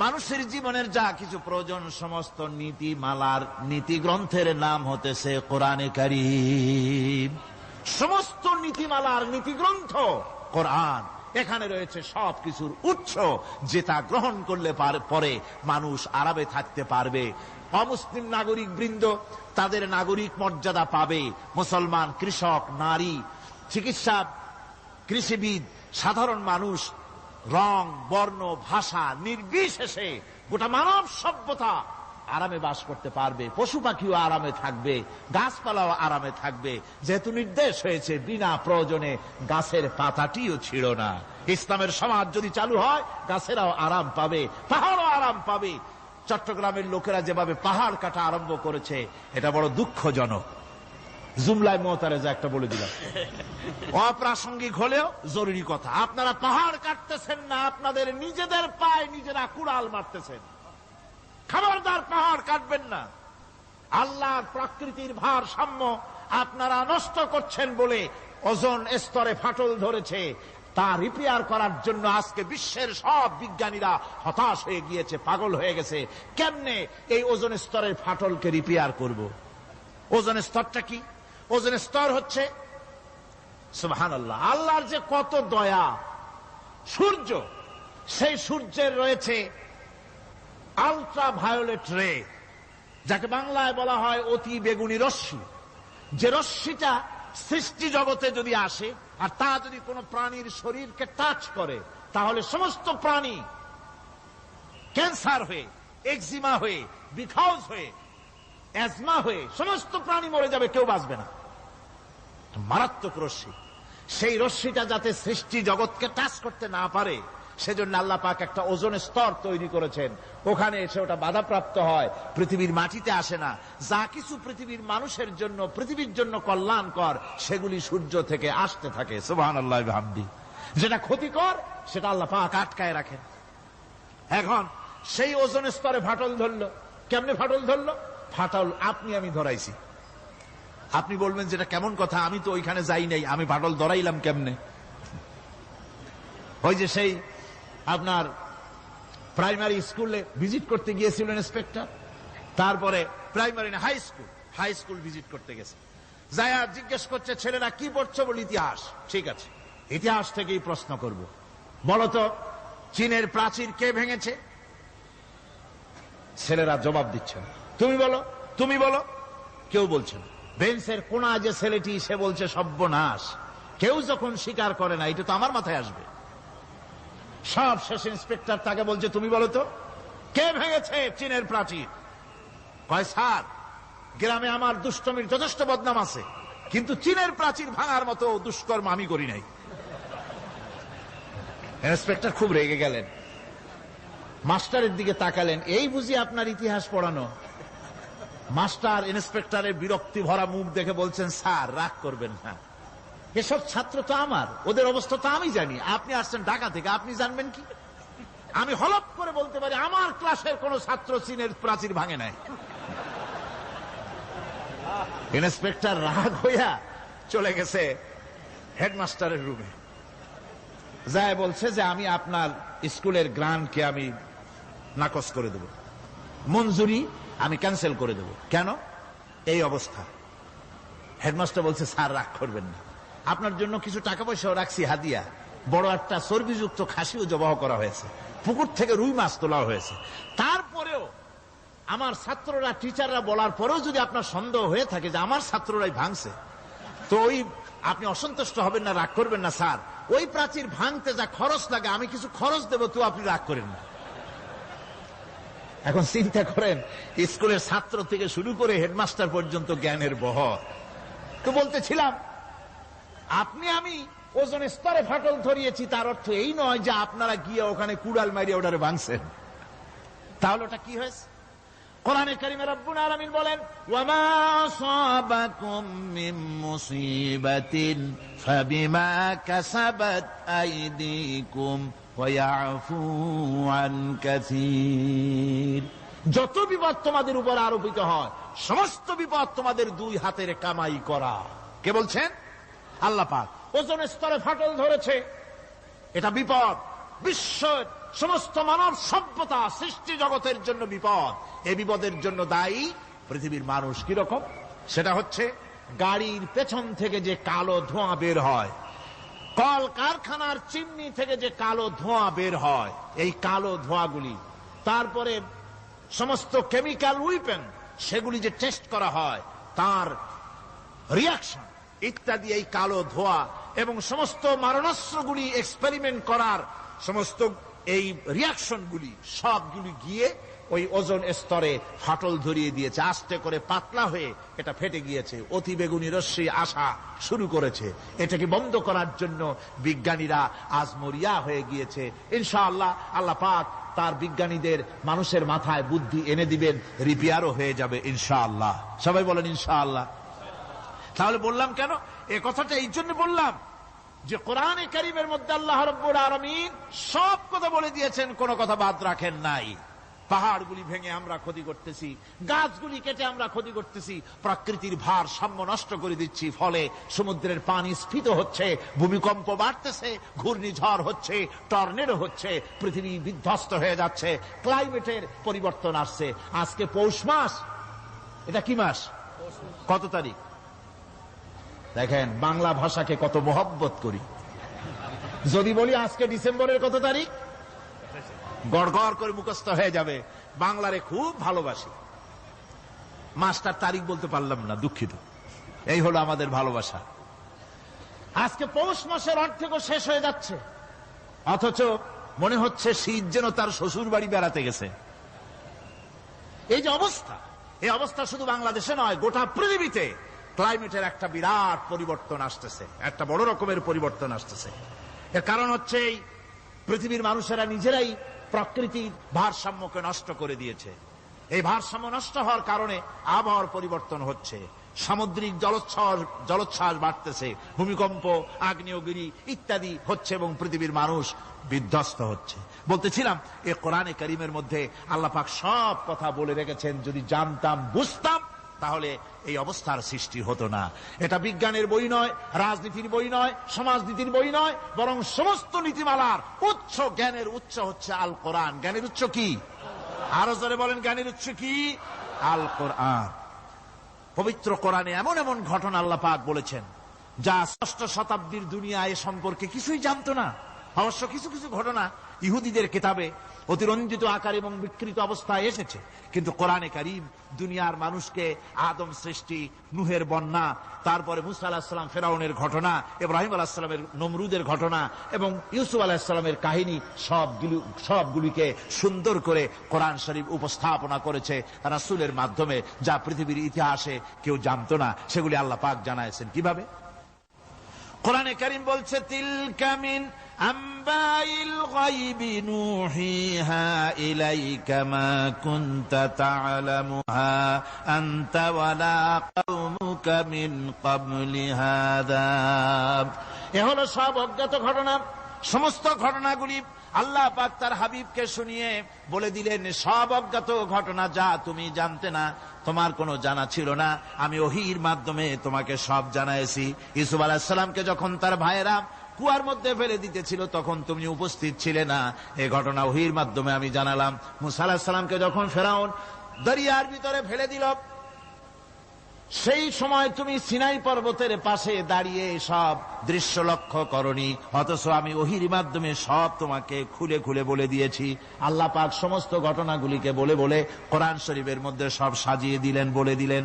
মানুষের জীবনের যা কিছু প্রয়োজন, সমস্ত নীতিমালার নীতি গ্রন্থের নাম হতেছে কোরআনে কারীম। সমস্ত নীতিমালার নীতি গ্রন্থ কোরআন। এখানে রয়েছে সব কিছুর উৎস, যেটা গ্রহণ করলে পরে মানুষ আরামে থাকতে পারবে। অমুসলিম নাগরিক বৃন্দ তাদের নাগরিক মর্যাদা পাবে। মুসলমান, কৃষক, নারী, চিকিৎসা, কৃষিবিদ, সাধারণ মানুষ, রং, বর্ণ, ভাষা নির্বিশেষে গোটা মানব সভ্যতা আরামে বাস করতে পারবে। পশু পাখিও আরামে থাকবে, গাছপালাও আরামে থাকবে, যেহেতু নির্দেশ হয়েছে বিনা প্রয়োজনে গাছের পাতাটিও ছিল না। ইসলামের সমাজ যদি চালু হয়, গাছেরাও আরাম পাবে, পাহাড়ও আরাম পাবে। চট্টগ্রামের লোকেরা যেভাবে পাহাড় কাটা আরম্ভ করেছে, এটা বড় দুঃখজনক। জুমলায় মোতারেজা একটা বলে দিলাম, অপ্রাসঙ্গিক হলেও জরুরি কথা। আপনারা পাহাড় কাটতেছেন না, আপনাদের নিজেদের পায়ে নিজেরা কুড়াল মারতেছেন। খবরদার পাহাড় কাটবেন না। আল্লাহর প্রকৃতির ভারসাম্য আপনারা নষ্ট করছেন বলে ওজোন স্তরে ফাটল ধরেছে। তা রিপেয়ার করার জন্য আজকে বিশ্বের সব বিজ্ঞানীরা হতাশ হয়ে গিয়েছে, পাগল হয়ে গেছে। কেমনে এই ওজোন স্তরের ফাটলকে রিপেয়ার করব? ওজোন স্তরটা কি? ওজোন স্তর হচ্ছে, সুবহানাল্লাহ, আল্লাহর যে কত দয়া। সূর্য, সেই সূর্যের রয়েছে আলট্রা ভায়োলেট রে, যাকে বাংলায় বলা হয় অতি বেগুনি রশ্মি। যে রশ্মিটা সৃষ্টি জগতে যদি আসে আর তা যদি কোনো প্রাণীর শরীরকে টাচ করে, তাহলে সমস্ত প্রাণী ক্যান্সার হয়ে, এক্সিমা হয়ে, বিখাউজ হয়ে, অ্যাজমা হয়ে সমস্ত প্রাণী মরে যাবে, কেউ বাঁচবে না। মারাত্মক রশ্মি। সেই রশ্মিটা যাতে সৃষ্টি জগৎকে টাচ করতে না পারে, সেজন্য আল্লাহ পাক একটা ওজোন স্তর তৈরি করেছেন। ওখানে এসে ওটা বাধাপ্রাপ্ত হয়, পৃথিবীর মাটিতে আসে না। যা কিছু পৃথিবীর মানুষের জন্য, পৃথিবীর জন্য কল্যাণকর, সেগুলি সূর্য থেকে আসতে থাকে। সুবহানাল্লাহ বিহামদি। যেটা ক্ষতিকর, সেটা আল্লাহ পাক আটকায় রাখেন। এখন সেই ওজোন স্তরে ফাটল ধরলো। কেমনে ফাটল ধরলো? ফাটল আপনি আমি ধরাইছি। আপনি বলবেন যেটা কেমন কথা, আমি তো ওইখানে যাই নাই, আমি ফাটল ধরাইলাম কেমনে? ওই যে সেই আপনার প্রাইমারি স্কুলে ভিজিট করতে গিয়েছিলেন ইন্সপেক্টর, তারপরে প্রাইমারি না হাই স্কুল ভিজিট করতে গেছে। যায়া জিজ্ঞেস করছে, ছেলেরা কি পড়ছো? বলে ইতিহাস। ঠিক আছে, ইতিহাস থেকেই প্রশ্ন করব। বলতো চীনের প্রাচীর কে ভেঙেছে? ছেলেরা জবাব দিচ্ছে না। তুমি বলো, তুমি বলো। কেউ বলছে না। বেঞ্চের কোনা যে ছেলেটি, সে বলছে সর্বনাশ। কেউ যখন স্বীকার করে না, এটা তো আমার মাথায় আসবে। সব শেষ ইন্সপেক্টর তাকে বলছে, তুমি বলো তো কে ভেঙেছে চীনের প্রাচীর? কয়, স্যার, গ্রামে আমার দুষ্টমির যথেষ্ট বদনাম আছে, কিন্তু চীনের প্রাচীর ভাঙার মতো দুষ্কর্ম আমি করি নাই। ইন্সপেক্টর খুব রেগে গেলেন, মাস্টারের দিকে তাকালেন, এই বুঝি আপনার ইতিহাস পড়ানো? মাস্টার ইন্সপেক্টরের বিরক্তি ভরা মুখ দেখে বলছেন, স্যার রাগ করবেন না, এসব ছাত্র তো আমার, ওদের অবস্থা তো আমি জানি। আপনি আসছেন ঢাকা থেকে, আপনি জানবেন কি? আমি হলপ করে বলতে পারি, আমার ক্লাসের কোন ছাত্র চীনের প্রাচীর ভাঙে নাই। ইন্সপেক্টর রাগ হইয়া চলে গেছে হেডমাস্টারের রুমে, যায় বলছে যে আমি আপনার স্কুলের গ্রান্টকে আমি নাকচ করে দেব, মঞ্জুরি আমি ক্যান্সেল করে দেব। কেন? এই অবস্থা। হেডমাস্টার বলছে, স্যার রাগ করবেন না, আপনার জন্য কিছু টাকা পয়সাও রাখছি হাদিয়া, বড় একটা চর্বিযুক্ত খাসিও জবাহ করা হয়েছে, পুকুর থেকে রুই মাছ তোলা হয়েছে। তারপরেও আমার ছাত্ররা, টিচাররা বলার পরেও যদি আপনার সন্দেহ হয়ে থাকে যে আমার ছাত্ররাই ভাঙছে, তো ওই আপনি অসন্তুষ্ট হবেন না, রাগ করবেন না। স্যার, ওই প্রাচীর ভাঙতে যা খরচ লাগে আমি কিছু খরচ দেবো, তো আপনি রাগ করেন না। এখন চিন্তা করেন, স্কুলের ছাত্র থেকে শুরু করে হেডমাস্টার পর্যন্ত জ্ঞানের বহর। তো বলতেছিলাম, আপনি আমি ওজন স্তরে ফাটল ধরিয়েছি, তার অর্থ এই নয় যে আপনারা গিয়ে ওখানে কুড়াল মারিয়ে ওটারে ভাঙছেন। তাহলে ওটা কি হয়েছে? কোরআনে কারিমে রব্বুল আলামিন বলেন, ওয়ামা আসাবাকুম মিন মুসিবাতিন ফাবিমা কাসাবাত আইদিকুম ওয়া ইয়াফু আন কাসীর। যত বিপদ তোমাদের উপর আরোপিত হয়, সমস্ত বিপদ তোমাদের দুই হাতের কামাই করা। কে বলছেন? আল্লাহ পাক। ওজন স্তরে ফাটল ধরেছে, এটা বিপদ, বিশ্বের সমস্ত মানব সভ্যতা সৃষ্টি জগতের জন্য বিপদ। এই বিপদের জন্য দায়ী পৃথিবীর মানুষ। কিরকম? সেটা হচ্ছে গাড়ির পেছন থেকে যে কালো ধোঁয়া বের হয়, কল কারখানার চিমনি থেকে যে কালো ধোঁয়া বের হয়, এই কালো ধোঁয়াগুলি, তারপরে সমস্ত কেমিক্যাল উইপেন সেগুলি যে টেস্ট করা হয়, তার রিয়াকশন ইত্যাদি, এই কালো ধোঁয়া এবং সমস্ত মারণাস্ত্রগুলি এক্সপেরিমেন্ট করার সমস্ত এই রিয়াকশনগুলি সবগুলি গিয়ে ওই ওজন স্তরে ফাটল ধরিয়ে দিয়েছে। আস্তে করে পাতলা হয়ে এটা ফেটে গিয়েছে, অতি বেগুনি রশ্মি আসা শুরু করেছে। এটাকে বন্ধ করার জন্য বিজ্ঞানীরা আজ মরিয়া হয়ে গিয়েছে। ইনশাআল্লাহ আল্লাহ পাক তার বিজ্ঞানীদের মানুষের মাথায় বুদ্ধি এনে দিবেন, রিপেয়ারও হয়ে যাবে ইনশাআল্লাহ। সবাই বলেন ইনশাআল্লাহ। তাহলে বললাম কেন এই কথাটা? এই জন্য বললাম যে কোরআনে কারীমের মধ্যে আল্লাহ রাব্বুল আলামিন সব কথা বলে দিয়েছেন, কোনো কথা বাদ রাখেন নাই। পাহাড়গুলি ভেঙে আমরা ক্ষতি করতেছি, গাছগুলি কেটে আমরা ক্ষতি করতেছি, প্রকৃতির ভারসাম্য নষ্ট করে দিচ্ছি, ফলে সমুদ্রের পানি স্ফীত হচ্ছে, ভূমিকম্প বাড়তেছে, ঘূর্ণিঝড় হচ্ছে, টর্নেডো হচ্ছে, পৃথিবী বিধ্বস্ত হয়ে যাচ্ছে, ক্লাইমেটের পরিবর্তন আসছে। আজকে পৌষ মাস, এটা কি মাস? কত তারিখ? দেখেন বাংলা ভাষাকে কত মহব্বত করি। যদি বলি আজকে ডিসেম্বরের কত তারিখ, গড় গড় করে মুখস্থ হয়ে যাবে। বাংলারে খুব ভালোবাসি, মাসটার তারিখ বলতে পারলাম না, দুঃখিত। এই হলো আমাদের ভালোবাসা। আজকে পৌষ মাসের অর্ধেকও শেষ হয়ে যাচ্ছে, অথচ মনে হচ্ছে শীত যেন তার শ্বশুর বাড়ি বেড়াতে গেছে। এই যে অবস্থা, এই অবস্থা শুধু বাংলাদেশে নয়, গোটা পৃথিবীতে ক্লাইমেটের একটা বিরাট পরিবর্তন আসতেছে, একটা বড় রকমের পরিবর্তন আসতেছে। এর কারণ হচ্ছে এই পৃথিবীর মানুষেরা নিজেরাই প্রকৃতির ভারসাম্যকে নষ্ট করে দিয়েছে। এই ভারসাম্য নষ্ট হওয়ার কারণে আবহাওয়ার পরিবর্তন হচ্ছে, সামুদ্রিক জলোচ্ছ্বাস বাড়তেছে, ভূমিকম্প, আগ্নেয়গিরি ইত্যাদি হচ্ছে এবং পৃথিবীর মানুষ বিধ্বস্ত হচ্ছে। বলতেছিলাম এই কোরআনে কারীমের মধ্যে আল্লাহ পাক সব কথা বলে রেখেছেন। যদি জানতাম, বুঝতাম, তাহলে এই অবস্থার সৃষ্টি হতো না। এটা বিজ্ঞানের বই নয়, রাজনীতির বই নয়, সমাজনীতির বই নয়, বরং সমস্ত নীতিমালার উচ্চ, জ্ঞানের উচ্চ হচ্ছে আল কোরআন। জ্ঞানের উচ্চ কি? আরো জোরে বলেন, জ্ঞানের উচ্চ কি? আল কোরআন। পবিত্র কোরআনে এমন এমন ঘটনা আল্লাহ পাক বলেছেন যা ষষ্ঠ শতাব্দীর দুনিয়া এ সম্পর্কে কিছুই জানতো না। অবশ্য কিছু কিছু ঘটনা ইহুদিদের কিতাবে অতিরঞ্জিত আকার এবং বিকৃত অবস্থায় এসেছে, কিন্তু কোরআনে কারীম দুনিয়ার মানুষকে আদম সৃষ্টি, নূহের বন্যা, তারপরে মুসা আলাইহিস সালাম ফেরাউনের ঘটনা, ইব্রাহিম আলাইহিস সালামের নমরুদের ঘটনা এবং ইউসুফ আলাইহিস সালামের কাহিনী সবগুলিকে সুন্দর করে কোরআন শরীফ উপস্থাপনা করেছে রাসূলের মাধ্যমে, যা পৃথিবীর ইতিহাসে কেউ জানতো না। সেগুলি আল্লাহ পাক জানাইছেন কিভাবে? কোরআনে কারীম বলছে, তিলকা মিন আম্বাইল গায়বি নূহিহা ইলাইকা মা কুনতা তা'লামুহা আনতা ওয়ালা কওমুকা মিন ক্বাবলি হাযা। এ হলো সব অজ্ঞাত ঘটনা। সমস্ত ঘটনাগুলি আল্লাহ পাক তার হাবিবকে শুনিয়ে বলে দিলেন, সব অজ্ঞাত ঘটনা যা তুমি জানতে না, তোমার কোনো জানা ছিল না, আমি ওহীর মাধ্যমে তোমাকে সব জানাইছি। ইউসুফ আলাইহিস সালামকে যখন তার ভাইয়েরা কুয়ার মধ্যে ফেলে দিতেছিল তখন তুমি উপস্থিত ছিলে না, এই ঘটনা ওহীর মাধ্যমে আমি জানালাম। মুসা আলাইহিস সালামকে যখন ফেরাউন দরিয়ার ভিতরে ফেলে দিল, সেই সময় তুমি সিনাই পর্বতের পাশে দাঁড়িয়ে সব দৃশ্য লক্ষ্য করনি, অথচ আমি ওহির মাধ্যমে সব তোমাকে খুলে খুলে বলে দিয়েছি। আল্লাহ পাক সমস্ত ঘটনাগুলিকে বলে বলে কোরআন শরীফের মধ্যে সব সাজিয়ে দিলেন, বলে দিলেন।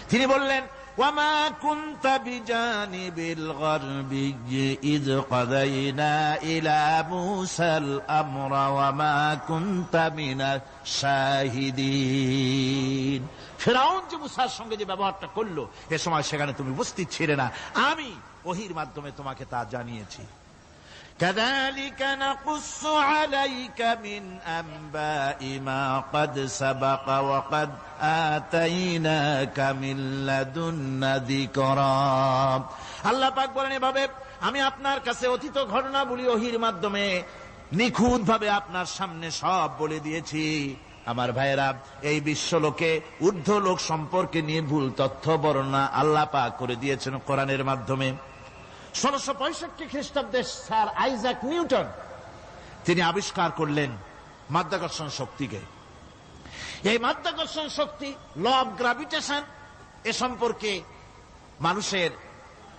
তিনি বললেন, ওয়ামা কুনতা বিজানিবিল গারবি ইয কাযাইনা ইলা মূসাল আমরা ওয়ামা কুনতা মিনাশ শাহিদিন। ফিরআউন যে মূসার সঙ্গে যে ব্যবহারটা করলো, এ সময় সেখানে তুমি উপস্থিত ছিলে না, আমি ওহীর মাধ্যমে তোমাকে তা জানিয়েছি। كذلك نقص عليك من أنباء ما قد سبق وقد آتيناك من لدنا ذكرا। আল্লাহ পাক বলেন, এভাবে আমি আপনার কাছে অতীত ঘটনাবলী ওহীর মাধ্যমে নিখুঁত ভাবে আপনার সামনে সব বলে দিয়েছি। আমার ভাইয়েরা, এই বিশ্বলোকে ঊর্ধ্ব লোক সম্পর্কে নিয়ে ভুল তথ্য বর্ণনা আল্লাহ পাক করে দিয়েছেন কোরআনের মাধ্যমে। 1665 খ্রিস্টাব্দে স্যার আইজাক নিউটন তিনি আবিষ্কার করলেন মাধ্যাকর্ষণ শক্তিকে। এই মাধ্যাকর্ষণ শক্তি, ল অফ গ্রাভিটেশন, এ সম্পর্কে মানুষের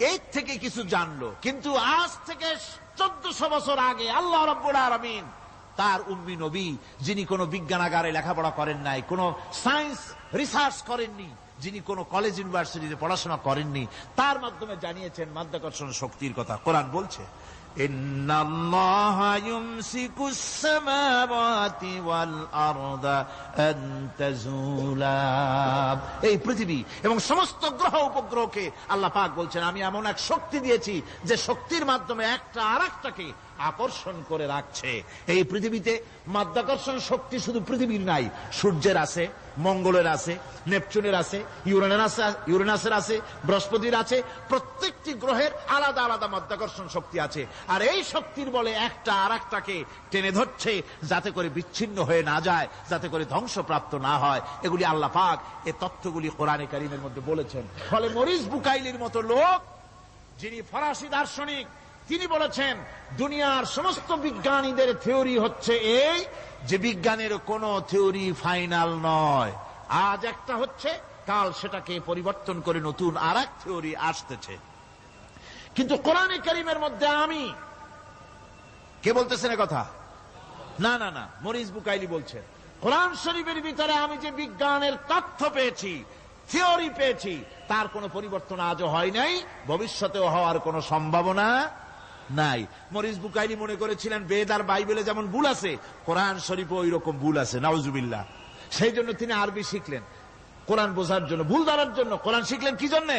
এই থেকে কিছু জানলো, কিন্তু আজ থেকে 1400 বছর আগে আল্লাহ রাব্বুল আলামিন তার উম্মি নবী, যিনি কোনো বিজ্ঞানাগারে লেখাপড়া করেন নাই, কোনো সায়েন্স রিসার্চ করেননি, যিনি কোনো কলেজ ইউনিভার্সিটিতে পড়াশোনা করেননি, তার মাধ্যমে জানিয়েছেন মাধ্যাকর্ষণ শক্তির কথা। কোরআন বলছে, ইন্নাল্লাহা ইউমসিকুস সামাওয়াতি ওয়াল আরদা আন তাজুলা। এই পৃথিবী এবং সমস্ত গ্রহ উপগ্রহকে আল্লাহ পাক বলছেন, আমি এমন এক শক্তি দিয়েছি যে শক্তির মাধ্যমে একটা আরেকটাকে আকর্ষণ করে রাখছে। এই পৃথিবীতে মাধ্যাকর্ষণ শক্তি শুধু পৃথিবীর নাই, সূর্যের আছে, মঙ্গলের আছে, নেপচুনের আছে, ইউরেনাসের আছে, বৃহস্পতির আছে। প্রত্যেকটি গ্রহের আলাদা আলাদা মাধ্যাকর্ষণ শক্তি আছে, আর এই শক্তির বলে একটা আরেকটাকে টেনে ধরছে, যাতে করে বিচ্ছিন্ন হয়ে না যায়, যাতে করে ধ্বংসপ্রাপ্ত না হয়। এগুলি আল্লাহ পাক এই তথ্যগুলি কোরআনে কারীমের মধ্যে বলেছেন। ফলে মরিস বুকাইলির মতো লোক, যিনি ফরাসি দার্শনিক, তিনি বলেছেন দুনিয়ার সমস্ত বিজ্ঞানীদের থিওরি হচ্ছে এই, যে বিজ্ঞানের কোন থিওরি ফাইনাল নয়। আজ একটা হচ্ছে, কাল সেটাকে পরিবর্তন করে নতুন আর এক থিওরি আসতেছে। কিন্তু কোরআনে কারীমের মধ্যে আমি, কে বলতেছেন এ কথা? না না না, মরিস বুকাইলি বলছেন, কোরআন শরীফের ভিতরে আমি যে বিজ্ঞানের তথ্য পেয়েছি, থিওরি পেয়েছি, তার কোনো পরিবর্তন আজও হয় নাই, ভবিষ্যতেও হওয়ার কোনো সম্ভাবনা নাই। মরিস বুকাইলি মনে করেছিলেন বেদ আর বাইবেলে যেমন ভুল আছে, কোরআন শরীফে ওই রকম ভুল আছে, নাউজুবিল্লাহ। সেই জন্য তিনি আরবি শিখলেন কোরআন বোঝার জন্য, ভুল ধরার জন্য। কোরআন শিখলেন কি জন্যে?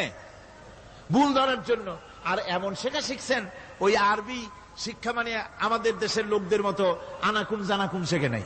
ভুল ধরার জন্য। আর এমন শেখা শিখছেন, ওই আরবি শিক্ষা মানে আমাদের দেশের লোকদের মতো আনাকুম জানাকুম শেখে নাই,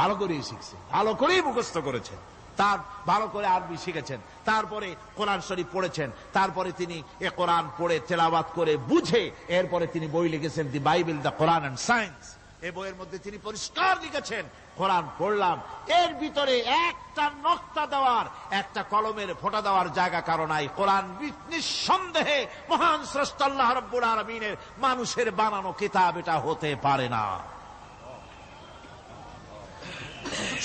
ভালো করেই শিখছে, ভালো করেই মুখস্থ করেছেন, তার ভালো করে আরবি শিখেছেন, তারপরে কোরআন শরীফ পড়েছেন, তারপরে তিনি এ কোরআন পড়ে তেলাওয়াত করে বুঝে এরপরে তিনি বই লিখেছেন, the Bible, the Quran and science. এই বইয়ের মধ্যে তিনি পরিষ্কার লিখেছেন, কোরআন পড়লাম, এর ভিতরে একটা নকতা দেওয়ার, একটা কলমের ফোঁটা দেওয়ার জায়গা কারো নাই। কোরআন নিঃসন্দেহে মহান স্রষ্টা আল্লাহ রাব্বুল আলামিনের মানুষের বানানো কিতাব, এটা হতে পারে না।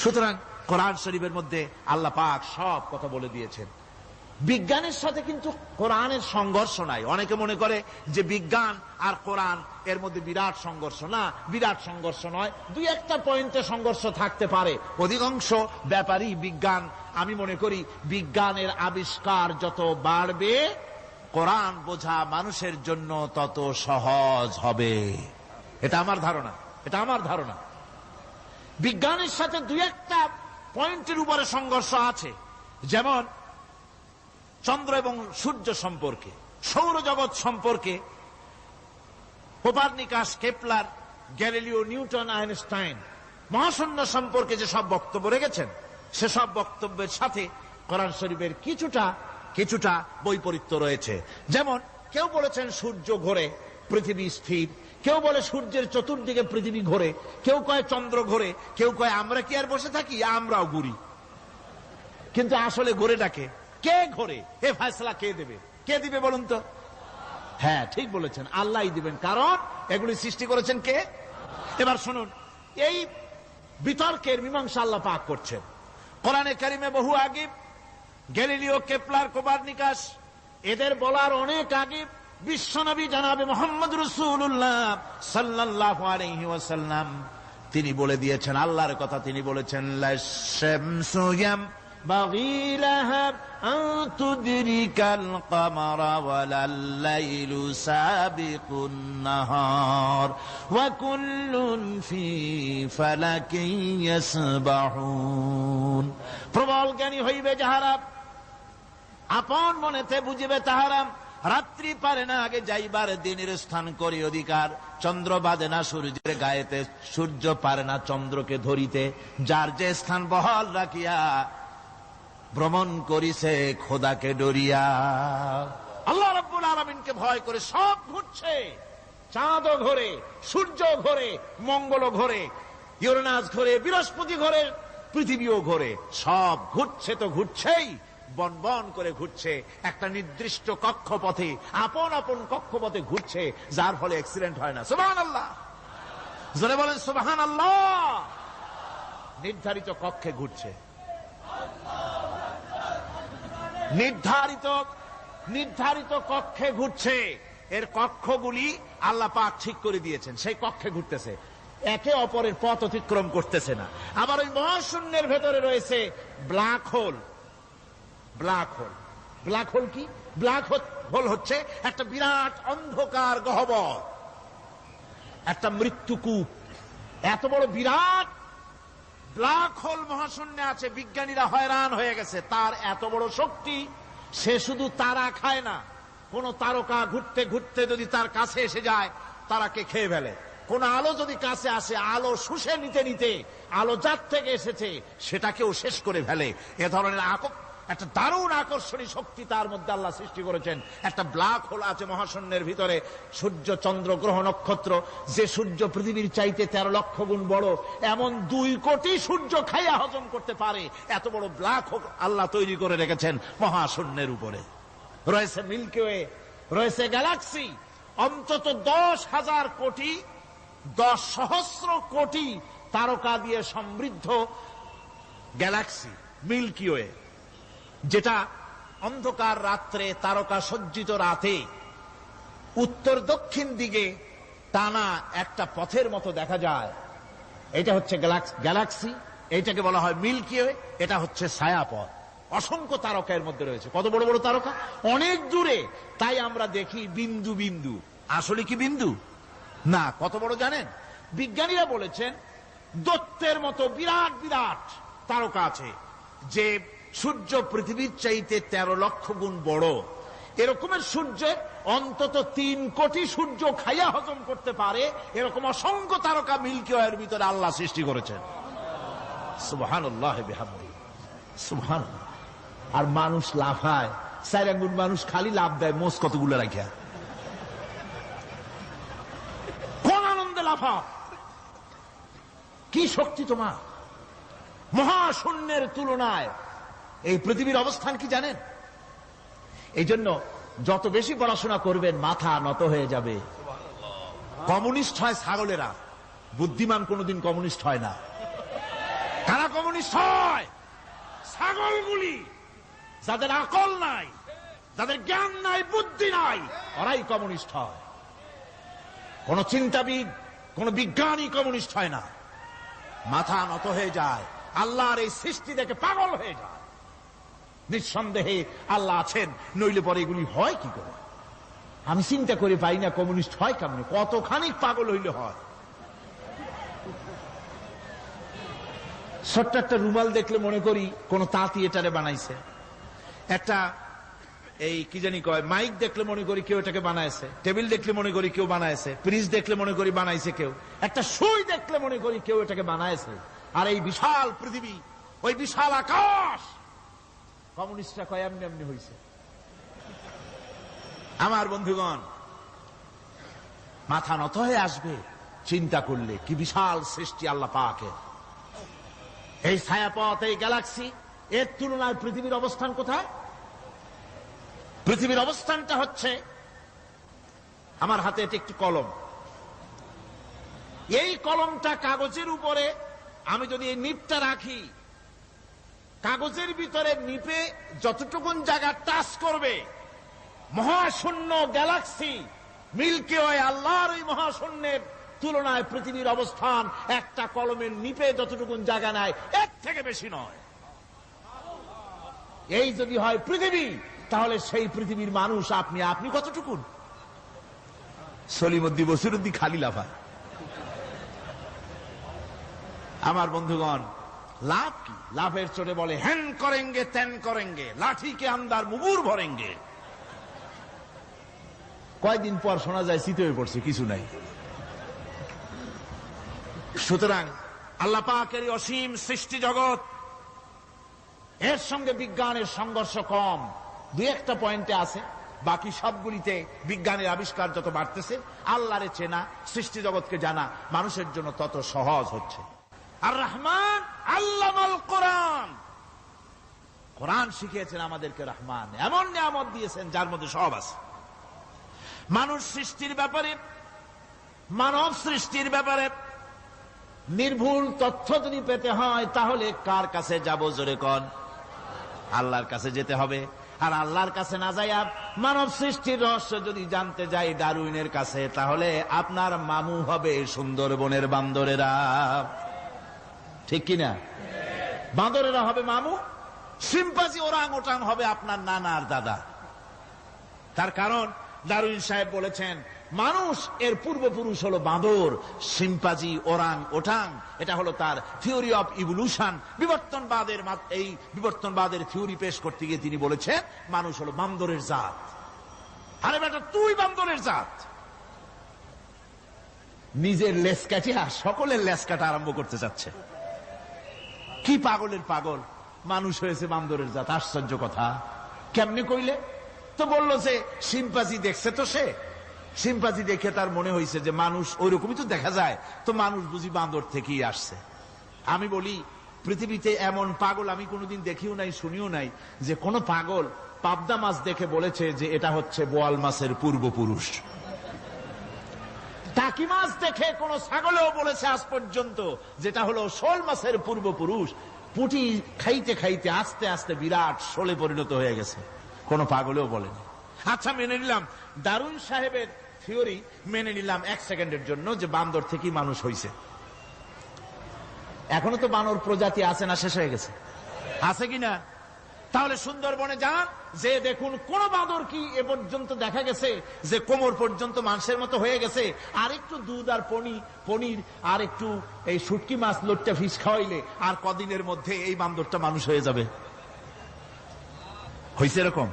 সুতরাং কোরআন শরীফের মধ্যে আল্লাহ পাক সব কথা বলে দিয়েছেন। বিজ্ঞানের সাথে কিন্তু কোরআনের সংঘর্ষ নাই। অনেকে মনে করে যে বিজ্ঞান আর কোরআন এর মধ্যে বিরাট সংঘর্ষ। না, বিরাট সংঘর্ষ নয়, দুই একটা পয়েন্টে সংঘর্ষ থাকতে পারে। অধিকাংশ ব্যাপারই বিজ্ঞান, আমি মনে করি বিজ্ঞানের আবিষ্কার যত বাড়বে, কোরআন বোঝা মানুষের জন্য তত সহজ হবে। এটা আমার ধারণা, এটা আমার ধারণা। বিজ্ঞানের সাথে দুই একটা পয়েন্টের উপরে সংঘর্ষ আছে, যেমন চন্দ্র এবং সূর্য সম্পর্কে, সৌরজগৎ সম্পর্কে Copernicus, Kepler, Galileo, Newton, Einstein মহাশূন্য সম্পর্কে যে সব বক্তব্য রেখেছেন, সেসব বক্তব্যের সাথে কোরআন শরীফের কিছুটা বৈপরীত্য রয়েছে। যেমন কেউ বলেছেন সূর্য ঘোরে, পৃথিবী স্থির, কেউ বলে সূর্যের চতুর্দিকে পৃথিবী ঘোরে, কেউ কয় চন্দ্র ঘোরে, কেউ কয় আমরা কি আর বসে থাকি, আমরাও ঘুরি। কিন্তু আসলে ঘোরেটাকে কে ঘোরে, এ ফয়সালা কে দেবে? কে দিবে বলুন তো? হ্যাঁ, ঠিক বলেছেন, আল্লাহই দিবেন, কারণ এগুলি সৃষ্টি করেছেন কে? এবার শুনুন, এই বিতর্কের মীমাংসা আল্লাহ পাক করছেন কোরআনে কারিমে বহু আগে। গ্যালিলিও, কেপলার, কোপারনিকাস, এদের বলার অনেক আগে বিশ্বনবী জনাবে মুহাম্মদ রাসূলুল্লাহ সাল্লাল্লাহু আলাইহি ওয়াসাল্লাম তিনি বলে দিয়েছেন, আল্লাহর কথা তিনি বলেছেন, লাশ-শামসু ইয়ানবাগী লাহা আন তুদরিকাল কামারা ওয়ালাল লাইলু সাবিকুন নাহার ওয়া কুল্লুন ফি ফালাকিন ইয়াসবাহুন। প্রবল জ্ঞানী হইবে যাহারা, আপন মনেতে বুঝিবে তাহারা, রাত্রি পারে না আগে যাইবার দিনের স্থান করি অধিকার, চন্দ্র বাঁধে না সূর্যের গায়েতে, সূর্য পারে না চন্দ্রকে ধরিতে, যার যে স্থান বহাল রাখিয়া ভ্রমণ করিছে খোদাকে ডরিয়া। আল্লাহ রাব্বুল আলামিনকে ভয় করে সব ঘুরছে, চাঁদও ঘোরে, সূর্য ঘোরে, মঙ্গল ঘোরে, ইউরেনাস ঘোরে, বৃহস্পতি ঘোরে, পৃথিবীও ঘোরে, সব ঘুরছে তো ঘুরছেই, বন বন করে ঘুরছে একটা নির্দিষ্ট কক্ষপথে, আপন আপন কক্ষপথে ঘুরছে, যার ফলে অ্যাক্সিডেন্ট হয় না। সুবহানাল্লাহ, জোরে বলেন সুবহানাল্লাহ। নির্ধারিত কক্ষে ঘুরছে, নির্ধারিত কক্ষে ঘুরছে। এর কক্ষগুলি আল্লাহ পাক ঠিক করে দিয়েছেন, সেই কক্ষে ঘুরতেছে, একে অপরের পথ অতিক্রম করতেছে না। আবার ওই মহাশূন্যের ভেতরে রয়েছে black hole. Black hole, black hole কি? ব্ল্যাক হোল হচ্ছে একটা বিরাট অন্ধকার গহ্বর, একটা মৃত্যুকূপ। এত বড় বিরাট ব্ল্যাক হোল মহাশূন্যে আছে, বিজ্ঞানীরা হয়রান হয়ে গেছে। তার এত বড় শক্তি, সে শুধু তারা খায় না, কোন তারকা ঘুরতে ঘুরতে যদি তার কাছে এসে যায় তারাকে খেয়ে ফেলে। কোন আলো যদি কাছে আসে, আলো শুষে নিতে নিতে আলো যার থেকে এসেছে সেটাকেও শেষ করে ফেলে। এ ধরনের একটা দারুণ আকর্ষণী শক্তি তার মধ্যে আল্লাহ সৃষ্টি করেছেন। একটা ব্ল্যাক হোল আছে মহাশূন্যের ভিতরে। সূর্য, চন্দ্র, গ্রহ, নক্ষত্র, যে সূর্য পৃথিবীর চাইতে 13 লক্ষ গুণ বড়, এমন 2 কোটি সূর্য খাইয়া হজম করতে পারে এত বড় ব্ল্যাক হোল আল্লাহ তৈরি করে রেখেছেন মহাশূন্যের উপরে। রয়েছে মিল্কি ওয়ে, রয়েছে গ্যালাক্সি, অন্তত 10,000 কোটি, 10 সহস্র কোটি তারকা দিয়ে সমৃদ্ধ গ্যালাক্সি মিল্কি ওয়ে, যেটা অন্ধকার রাত্রে, তারকা সজ্জিত রাতে উত্তর দক্ষিণ দিকে টানা একটা পথের মতো দেখা যায়। এটা হচ্ছে গ্যালাক্সি, এইটাকে বলা হয় মিল্কি ওয়ে। এটা হচ্ছে ছায়াপথ। অসংখ্য তারকা এর মধ্যে রয়েছে। কত বড় বড় তারকা, অনেক দূরে। তাই আমরা দেখি বিন্দু বিন্দু, আসলে কি বিন্দু না। কত বড় জানেন? বিজ্ঞানীরা বলেছেন দৈত্যের মতো বিরাট বিরাট তারকা আছে, যে সূর্য পৃথিবীর চাইতে 13 লক্ষ গুণ বড়। এরকমের সূর্যে অন্তত 3 কোটি সূর্য খাইয়া হজম করতে পারে, এরকম অসংখ্য তারকা মিল্কি ওয়ের ভিতরে আল্লাহ সৃষ্টি করেছেন। সুবহানাল্লাহ বিহামদিহি, সুবহানাল্লাহ। আর মানুষ লাফায়, 4 আঙ্গুল মানুষ খালি লাফ দেয়, মোষ কতগুলো রাখিয়া। কোন আনন্দে লাফা, কি শক্তি তোমার! মহাশূন্যের তুলনায় এই পৃথিবীর অবস্থান কি জানেন? এই জন্য যত বেশি পড়াশোনা করবেন মাথা নত হয়ে যাবে। কমিউনিস্ট হয় ছাগলেরা, বুদ্ধিমান কোনদিন কমিউনিস্ট হয় না। কারা কমিউনিস্ট হয়? ছাগলগুলি, যাদের আকল নাই, যাদের জ্ঞান নাই, বুদ্ধি নাই, ওরাই কমিউনিস্ট হয়। কোন চিন্তাবিদ, কোন বিজ্ঞানী কমিউনিস্ট হয় না। মাথা নত হয়ে যায়, আল্লাহর এই সৃষ্টি দেখে পাগল হয়ে যায়। নিঃসন্দেহে আল্লাহ আছেন, নইলে পরে এগুলি হয় কি করে? আমি চিন্তা করে পাই না কমিউনিস্ট হয় কেমন, কতখানি পাগল হইলে হয়। ছোট্ট একটা রুমাল দেখলে মনে করি কোন তাঁতি এটারে বানাইছে। একটা এই কি জানি কয় মাইক দেখলে মনে করি কেউ এটাকে বানাইছে। টেবিল দেখলে মনে করি কেউ বানাইছে। ফ্রিজ দেখলে মনে করি বানাইছে কেউ। একটা সুই দেখলে মনে করি কেউ এটাকে বানাইছে। আর এই বিশাল পৃথিবী, ওই বিশাল আকাশ, কমিউনিস্টরা কয় এমনি এমনি হয়েছে। আমার বন্ধুগণ, মাথা নত হয়ে আসবে চিন্তা করলে কি বিশাল সৃষ্টি আল্লাহ পাকের। এই ছায়াপথ, এই গ্যালাক্সি, এর তুলনায় পৃথিবীর অবস্থান কোথায়? পৃথিবীর অবস্থানটা হচ্ছে, আমার হাতে এটি একটি কলম। এই কলমটা কাগজের উপরে আমি যদি এই নিবটা রাখি, কাগজের ভিতরে নিপে যতটুকুন জায়গা টাচ করবে, মহাশূন্য গ্যালাক্সি মিল্কি ওয়ে আল্লাহর ওই মহাশূন্যের তুলনায় পৃথিবীর অবস্থান একটা কলমের নিপে যতটুকুন জায়গা নেয় এর থেকে বেশি নয়। এই যদি হয় পৃথিবী, তাহলে সেই পৃথিবীর মানুষ আপনি কতটুকুন? সলিমুদ্দিন বসিরুদ্দিন খালি লাফায়। আমার বন্ধুগণ, লাভ কি? লাভের চোটে বলে হ্যান করেঙ্গে ত্যান করেঙ্গে, লাঠিকে আন্দার মুগুর ভরেঙ্গে। কয়েকদিন পর শোনা যায় শীত হয়ে পড়ছে, কিছু নাই। সুতরাং আল্লাহ পাকের অসীম সৃষ্টি জগৎ, এর সঙ্গে বিজ্ঞানের সংঘর্ষ কম, দুই একটা পয়েন্টে আছে। বাকি সবগুলিতে বিজ্ঞানের আবিষ্কার যত বাড়তেছে, আল্লাহরে চেনা, সৃষ্টি জগৎকে জানা মানুষের জন্য তত সহজ হচ্ছে। আর রহমান আল্লামাল কোরআন, কোরআন শিখিয়েছেন আমাদেরকে রহমান, এমন নিয়ামত দিয়েছেন যার মধ্যে সব আছে। মানুষ সৃষ্টির ব্যাপারে, মানব সৃষ্টির ব্যাপারে নির্ভুল তথ্য যদি পেতে হয়, তাহলে কার কাছে যাব? জোরে কন। আল্লাহর কাছে যেতে হবে। আর আল্লাহর কাছে না যাইয়া মানব সৃষ্টির রহস্য যদি জানতে যাই ডারউইনের কাছে, তাহলে আপনার মামু হবে সুন্দরবনের বান্দরেরা। ঠিক কিনা? বান্দরেরা হবে মামু, সিম্পাজি ওরাং ওটাং হবে আপনার নানা আর দাদা। তার কারণ ডারউইন সাহেব বলেছেন, মানুষ এর পূর্বপুরুষ হলো বাঁদর, সিম্পাজি, ওরাং ওটাং। এটা হলো তার থিওরি অফ ইভলিউশন। এই বিবর্তনবাদের থিওরি পেশ করতে গিয়ে তিনি বলেছেন, মানুষ হলো বান্দরের জাত। আরে বেটা, তুই বান্দরের জাত। নিজের লেজ কাটিয়া সকলের লেজ কাটা আরম্ভ করতে যাচ্ছে। কি পাগলের পাগল, মানুষ হয়েছে বান্দরের জাত। আশ্চর্য কথা। কেমনে কইলে? তো বললো যে সিম্পাজি দেখছে, তো সে সিম্পাজি দেখে তার মনে হয়েছে যে মানুষ ওইরকমই তো দেখা যায়, তো মানুষ বুঝি বান্দর থেকেই আসছে। আমি বলি, পৃথিবীতে এমন পাগল আমি কোনোদিন দেখিও নাই, শুনিও নাই যে কোন পাগল পাবদা মাছ দেখে বলেছে যে এটা হচ্ছে বোয়াল মাছের পূর্বপুরুষ। টাকি মাছ দেখে কোন ছাগলেও বলেছে আজ পর্যন্ত যেটা হলো শোল মাছের পূর্বপুরুষ। পুঁটি খাইতে খাইতে আস্তে আস্তে বিরাট শোলে পরিণত হয়ে গেছে, কোন পাগলেও বলেনি। আচ্ছা, মেনে নিলাম ডারউইন সাহেবের থিওরি, মেনে নিলাম এক সেকেন্ডের জন্য যে বান্দর থেকেই মানুষ হয়েছে। এখনো তো বানর প্রজাতি আছে না? শেষ হয়ে গেছে? আছে কিনা? তাহলে সুন্দরবনে যান, যে দেখুন কোন বাঁদর কি এ পর্যন্ত দেখা গেছে যে কোমর পর্যন্ত মানুষের মতো হয়ে গেছে? আর একটু দুধ আর পনির আর একটু এই শুটকি মাছ লোটটা ফিশ খাওয়াইলে আর কদিনের মধ্যে এই বান্দরটা মানুষ হয়ে যাবে। হয়েছে এরকম?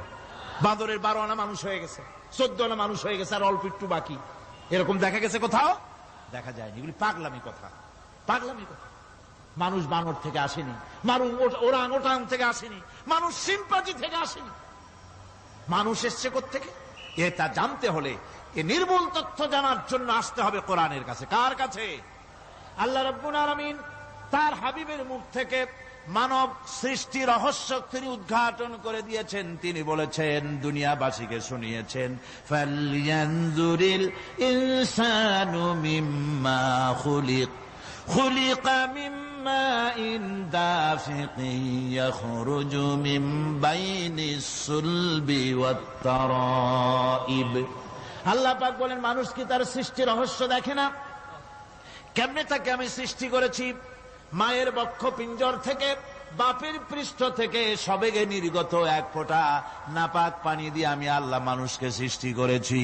বাঁদরের 12 আনা মানুষ হয়ে গেছে, 14 আনা মানুষ হয়ে গেছে, আর অল্প একটু বাকি। এরকম দেখা গেছে কোথাও? দেখা যায়নি। এগুলি পাগলামি কথা, পাগলামি কথা। মানুষ বানর থেকে আসেনি, মানুষ ওরাং ওটাং থেকে আসেনি, মানুষ সিম্পাজি থেকে আসেনি। মানুষ এসছে কোত্থেকে? এটা জানতে হলে, এ নির্মূল তথ্য জানার জন্য আসতে হবে কোরআনের কাছে। কার কাছে? আল্লাহ রাব্বুল আলামিন তার হাবিবের মুখ থেকে মানব সৃষ্টি রহস্য তিনি উদ্ঘাটন করে দিয়েছেন। তিনি বলেছেন, দুনিয়াবাসীকে শুনিয়েছেন, ফালয়ানজুরিল ইনসানু মিম্মা খুলিক, খুলিকা মিম্মা ইন দাফিকিন ইয়াখরুজু মিন বাইনিস সুলবি ওয়াত তারাইব। আল্লাহ পাক বলেন, মানুষ কি তার সৃষ্টি রহস্য দেখে না? কেমনে তাকে আমি সৃষ্টি করেছি? মায়ের বক্ষ পিঞ্জর থেকে, বাপের পৃষ্ঠ থেকে সবেগে নির্গত এক ফোঁটা নাপাক পানি দিয়ে আমি আল্লাহ মানুষকে সৃষ্টি করেছি।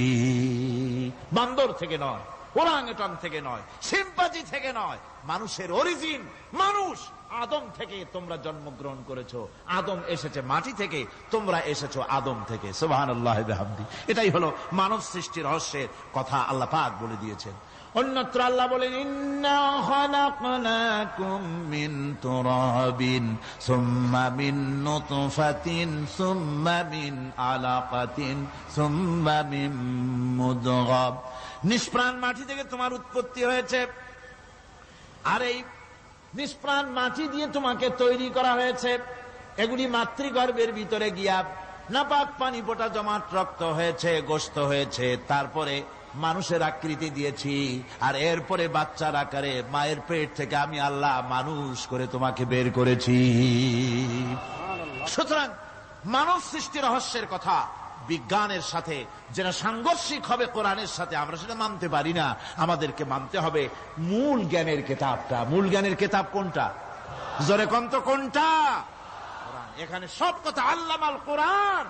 বান্দর থেকে নয়, ওরাংওটাং থেকে নয়, সিম্পাজি থেকে নয়। মানুষের অরিজিন মানুষ। আদম থেকে তোমরা জন্মগ্রহণ করেছো, আদম এসেছে মাটি থেকে, তোমরা এসেছো আদম থেকে। সুবহানাল্লাহি ওয়া বিহামদিহি। এটাই হলো মানব সৃষ্টি রহস্যের কথা আল্লাহ পাক বলে দিয়েছেন। অন্যত্র আল্লাহ বলেন, ইন্না খালাকনাকুম মিন তুরাবিন সুম্মা মিন নুতফাতিন সুম্মা মিন আলাকাতিন সুম্মা মিন মুদগাহ। নিষ্প্রাণ মাটি থেকে তোমার উৎপত্তি হয়েছে, আর এই নিষ্প্রাণ মাটি দিয়ে তোমাকে তৈরি করা হয়েছে। এগুলি মাতৃগর্ভের ভিতরে গিয়া নাপাক পানি ফোঁটা জমাট রক্ত হয়েছে, গোশত হয়েছে, তারপরে মানুষের আকৃতি দিয়েছি, আর এরপরে বাচ্চার আকারে মায়ের পেট থেকে আমি আল্লাহ মানুষ করে তোমাকে বের করেছি। সুতরাং মানব সৃষ্টি রহস্যের কথা বিজ্ঞানের সাথে যেটা সাংঘর্ষিক হবে কোরআনের সাথে, আমরা সেটা মানতে পারি না। আমাদেরকে মানতে হবে মূল জ্ঞানের কিতাবটা। মূল জ্ঞানের কিতাব কোনটা? জোরে কোন তো কোনটা? কোরআন। এখানে সব কথা আল্লামাল কোরআন।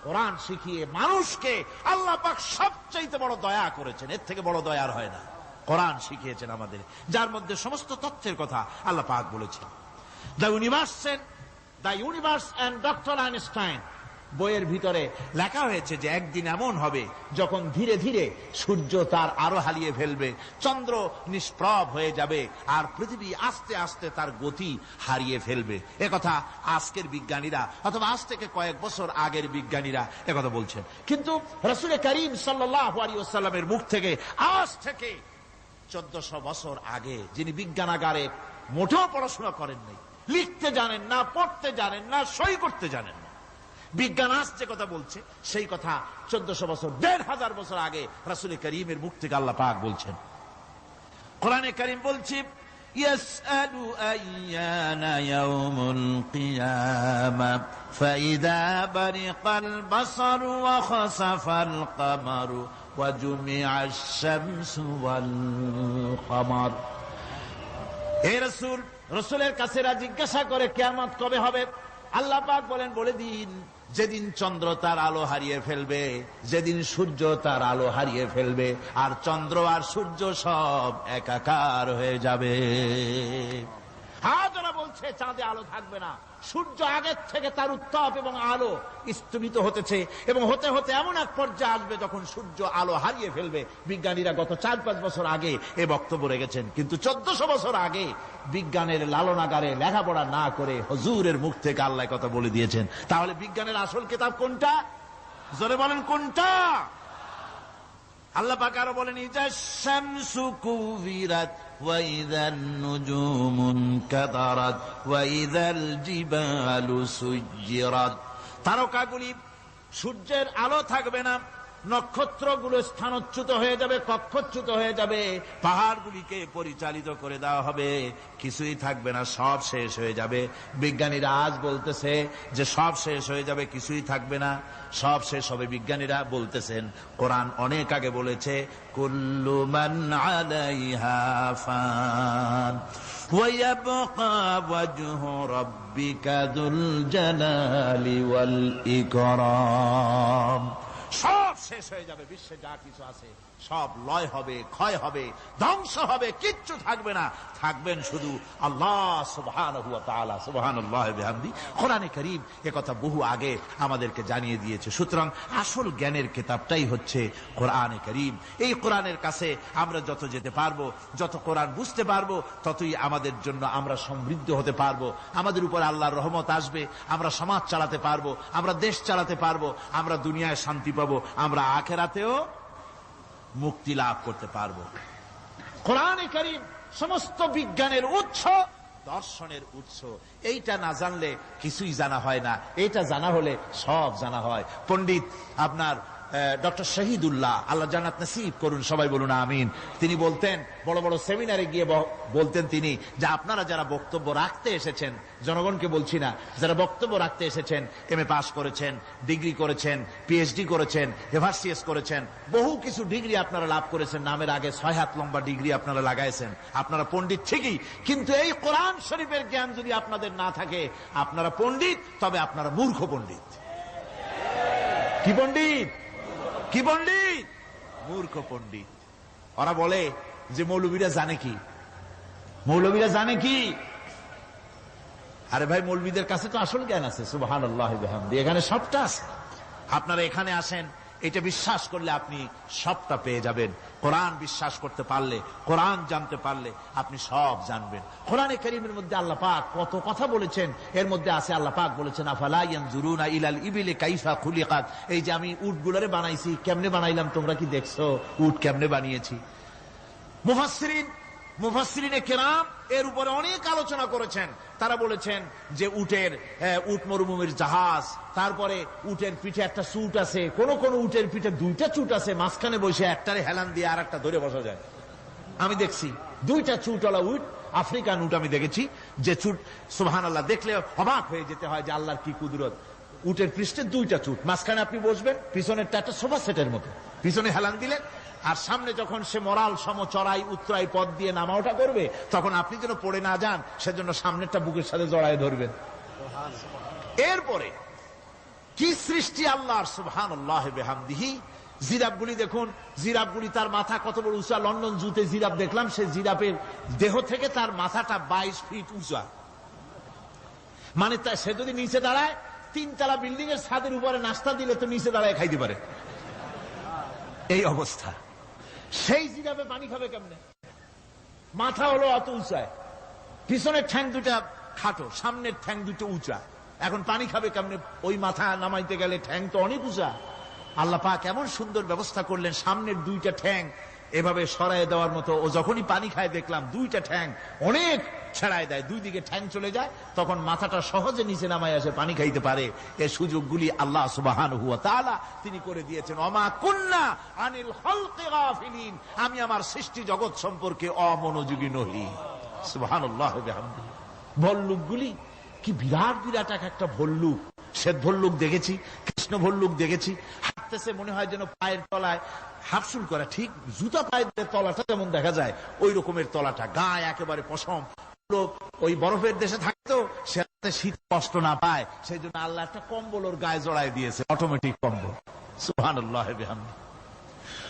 কোরআন শিখিয়ে মানুষকে আল্লাহ পাক সবচাইতে বড় দয়া করেছেন, এর থেকে বড় দয়ার হয় না। কোরআন শিখিয়েছেন আমাদের, যার মধ্যে সমস্ত তথ্যের কথা আল্লাহ পাক বলেছেন। The universe and doctor Einstein বইয়ের ভিতরে লেখা হয়েছে যে একদিন এমন হবে যখন ধীরে ধীরে সূর্য তার আলো হারিয়ে ফেলবে, চন্দ্র নিষ্প্রভ হয়ে যাবে, আর পৃথিবী আস্তে আস্তে তার গতি হারিয়ে ফেলবে। একথা আজকের বিজ্ঞানীরা অথবা আজ থেকে কয়েক বছর আগের বিজ্ঞানীরা একথা বলছেন। কিন্তু রাসূল করিম সাল্লাল্লাহু আলাইহি ওয়াসাল্লামের মুখ থেকে আজ থেকে 1400 বছর আগে, যিনি বিজ্ঞানাগারে মোটেও পড়াশোনা করেননি, লিখতে জানেন না, পড়তে জানেন না, সই করতে জানেন না, বিজ্ঞান আজ যে কথা বলছে সেই কথা 1400 বছর 1500 বছর আগে রাসূল করিমের মুখ থেকে আল্লাহ পাক বলছেন। কোরআনে কারীম বলছে ইয়াসআলু আইয়ানা ইয়াউমুল কিয়ামা ফাইদা বারিকাল বাসারু ওয়া খাসাফাল কামারু ওয়া জুমিআশ শামসু ওয়াল কামার। হে রাসূল, রাসূলের কাছে জিজ্ঞাসা করে কিয়ামত কবে হবে? আল্লাহ পাক বলেন, বলে দিন যেদিন চন্দ্র তার আলো হারিয়ে ফেলবে, যেদিন সূর্য তার আলো হারিয়ে ফেলবে, আর চন্দ্র আর সূর্য সব একাকার হয়ে যাবে। হাজারা বলছে চাঁদে আলো থাকবে না, সূর্য আগের থেকে তার উত্তাপ এবং আলো স্তমিত হতেছে, এবং হতে হতে এমন এক পর্যায়ে আসবে যখন সূর্য আলো হারিয়ে ফেলবে। বিজ্ঞানীরা গত 4-5 বছর আগে এ বক্তব্য রেখেছেন, কিন্তু 1400 বছর আগে বিজ্ঞানের লালনাগারে লেখাপড়া না করে হুজুরের মুখ থেকে আল্লাহ কথা বলে দিয়েছেন। তাহলে বিজ্ঞানের আসল কিতাব কোনটা? জোরে বলেন কোনটা? আল্লাহ পাক আরো বলেন ইজা শামসু কুবিরাত ওয়া ইযান নুজুমু কাদারাত ওয়া ইযাল জিবালু সুজ্জিরাত। তারকাগুলি, সূর্যের আলো থাকবে না, নক্ষত্রগুলো স্থানচ্যুত হয়ে যাবে, কক্ষচ্যুত হয়ে যাবে, পাহাড়গুলিকে পরিচালিত করে দেওয়া হবে, কিছুই থাকবে না, সব শেষ হয়ে যাবে। বিজ্ঞানীরা আজ বলতেছে যে সব শেষ হয়ে যাবে, কিছুই থাকবে না, সব শেষ হবে। বিজ্ঞানীরা বলতেছেন, কোরআন অনেক আগে বলেছে কুল্লু মান আলাইহা ফান ওয়া ইয়াবকা ওয়াজহু রাব্বিকা যুল জালালি ওয়াল ইকরাম। সব শেষ হয়ে যাবে, বিশ্বে যা কিছু আছে সব লয় হবে, ক্ষয় হবে, ধ্বংস হবে, কিচ্ছু থাকবে না, থাকবেন শুধু আল্লাহ সুবহানাহু ওয়া তাআলা। সুবহানাল্লাহি ওয়া বিহামদি। কোরআনে কারীম একথা বহু আগে আমাদেরকে জানিয়ে দিয়েছে। সুতরাং আসল জ্ঞানের কিতাবটাই হচ্ছে কোরআনে কারীম। এই কোরআনের কাছে আমরা যত যেতে পারবো, যত কোরআন বুঝতে পারবো, ততই আমাদের জন্য আমরা সমৃদ্ধ হতে পারবো, আমাদের উপর আল্লাহর রহমত আসবে, আমরা সমাজ চালাতে পারবো, আমরা দেশ চালাতে পারবো, আমরা দুনিয়ায় শান্তি পাবো, আমরা আখিরাতেও মুক্তি লাভ করতে পারবো। কোরআনে কারীম সমস্ত বিজ্ঞানের উৎস, দর্শনের উৎস। এইটা না জানলে কিছুই জানা হয় না, এইটা জানা হলে সব জানা হয়। পণ্ডিত আপনার ডক্টর শহীদুল্লাহ, আল্লাহ জান্নাত নসিব করুন, সবাই বলুন আমিন। তিনি বলতেন, বড় বড় সেমিনারে গিয়ে বলতেন তিনি, যে আপনারা যারা বক্তব্য রাখতে এসেছেন, জনগণকে বলছি না, যারা বক্তব্য রাখতে এসেছেন, MA পাস করেছেন, ডিগ্রি করেছেন, PhD করেছেন, এভারসিএস করেছেন, বহু কিছু ডিগ্রি আপনারা লাভ করেছেন, নামের আগে 6 হাত লম্বা ডিগ্রি আপনারা লাগাইছেন, আপনারা পণ্ডিত ঠিকই, কিন্তু এই কোরআন শরীফের জ্ঞান যদি আপনাদের না থাকে, আপনারা পণ্ডিত, তবে আপনারা মূর্খ পণ্ডিত। কি পণ্ডিত? কি পণ্ডিত? মূর্খ পণ্ডিত। ওরা বলে যে মৌলবীরা জানে কি, মৌলবীরা জানে কি? আরে ভাই, মৌলবীদের কাছে তো আসল জ্ঞান আছে। সুবহানাল্লাহি ওয়া বিহামদি। এখানে সবটা আছে। আপনারা এখানে আসেন, এটা বিশ্বাস করলে আপনি সবটা পেয়ে যাবেন। কোরআন বিশ্বাস করতে পারলে, কোরআন জানতে পারলে আপনি সব জানবেন। কোরআনে কারীমের মধ্যে আল্লাহ পাক কত কথা বলেছেন। এর মধ্যে আছে আল্লাহ পাক বলেছেন আফালা ইয়ানজুরুনা ইলাল ইবিলি কাইফা খুলিকাত। এই যে আমি উটগুলোরে বানাইছি, কেমনে বানাইলাম তোমরা কি দেখছো? উট কেমনে বানিয়েছি? মুফাসসিরিন মুফাসসিরিনে কেরাম এর উপরে অনেক আলোচনা করেছেন। তারা বলেছেন যে উট মরুভূমির জাহাজ, তারপরে উটের পিঠে একটা চুট আছে, কোন কোন উটের পিঠে দুইটা চুট আছে, মাঝখানে বসে একটারে হেলান দিয়ে আর একটা ধরে বসা যায়। আমি দেখছি দুইটা চুটওয়ালা উট, আফ্রিকান উট আমি দেখেছি, যে চুট সুবহানাল্লাহ দেখলে অবাক হয়ে যেতে হয় যে আল্লাহর কি কুদরত। উটের পৃষ্ঠে দুইটা চুট, মাঝখানে আপনি বসবেন, পিছনেরটা একটা সোফা সেটের মতো, পিছনে হেলান দিলেন, আর সামনে যখন সে মরাল সম চড়াই উত্তরাই পথ দিয়ে নামা ওঠা করবে, তখন আপনি যেন পড়ে না যান সেজন্য সামনেরটা বুকের সাথে জড়ায় ধরবেন। এরপরে কি সৃষ্টি আল্লাহর, সুবহানাল্লাহ বিহামদিহি। জিরাফগুলি দেখুন, জিরাফগুলি তার মাথা কত বড় উঁচা। লন্ডন জুতে জিরাফ দেখলাম, সে জিরাফের দেহ থেকে তার মাথাটা 22 ফিট উঁচা। মানে সে যদি নিচে দাঁড়ায়, 3 তলা বিল্ডিং এর ছাদের উপরে নাস্তা দিলে তো নিচে দাঁড়ায় খাইতে পারে, এই অবস্থা। সেই জিরাফে পানি খাবে কেমনে? মাথা হলো অত উঁচায়, পিছনের ঠ্যাং দুটা খাটো, সামনের ঠ্যাং দুটো উঁচা, এখন পানি খাবে কেমনে? ওই মাথা নামাইতে গেলে ঠ্যাং তো অনেক উঁচা। আল্লাহ পাক এমন সুন্দর ব্যবস্থা করলেন, সামনের দুইটা ঠ্যাং এভাবে সরায় দেওয়ার মতো। ও যখনই পানি খায় দেখলাম দুইটা ঠ্যাং অনেক ছেড়ায় দেয়, দুই দিকে ঠ্যাং চলে যায়, তখন মাথাটা সহজে নিচে নামায় আসে, পানি খাইতে পারে। এই সুযোগগুলি আল্লাহ সুবহানাহু ওয়া তাআলা তিনি করে দিয়েছেন। ওমা কুন্না আনিল খালকি গাফিলিন, আমি আমার সৃষ্টি জগৎ সম্পর্কে অমনোযোগী নহি। সুবহানাল্লাহ বিহামদিহি। ভল্লুকগুলি কি বিরাট বিরাট একটা ভল্লুক, শ্বেত ভল্লুক দেখেছি, কৃষ্ণ ভল্লুক দেখেছি, হাঁটতেছে মনে হয় যেন পায়ের তলায় হাফসুল করা, ঠিক জুতা পায়ের তলাটা যেমন দেখা যায় ওই রকমের তলাটা, গায়ে একেবারে পশম। ওই বরফের দেশে থাকতো, সে শীত কষ্ট না পায় সেই জন্য আল্লাহ একটা কম্বল ওর গায়ে জড়ায় দিয়েছে, অটোমেটিক কম্বল। সুবহানাল্লাহ বিহামদিহি।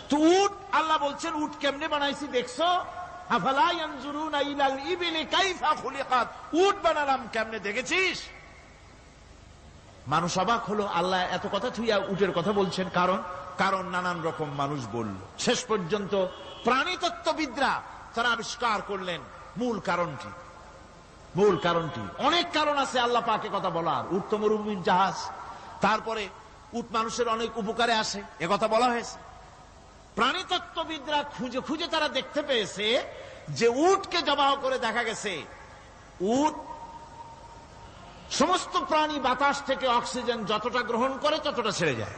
তো উট, আল্লাহ বলছেন উট কেমনে বানাইছি দেখছো? আফালা ইয়ানজুরুনা ইলাল ইবিলি কাইফা খুলিকাত, উট বানালাম কেমনে দেখেছিস? মানুষ অবাক হলো, আল্লাহ এত কথা থুইয়া উটের কথা বলছেন। কারণ নানান রকম মানুষ বলল। শেষ পর্যন্ত প্রাণীতত্ত্ববিদরা তারা আবিষ্কার করলেন মূল কারণটি। অনেক কারণ আছে আল্লাহ পাকে কথা বলার। উট তো মরুভূমির জাহাজ, তারপরে উট মানুষের অনেক উপকারে আসে, একথা বলা হয়েছে। প্রাণীতত্ত্ববিদরা খুঁজে খুঁজে তারা দেখতে পেয়েছে যে উটকে জবাহ করে দেখা গেছে, উট সমস্ত প্রাণী বাতাস থেকে অক্সিজেন যতটা গ্রহণ করে ততটা ছেড়ে যায়,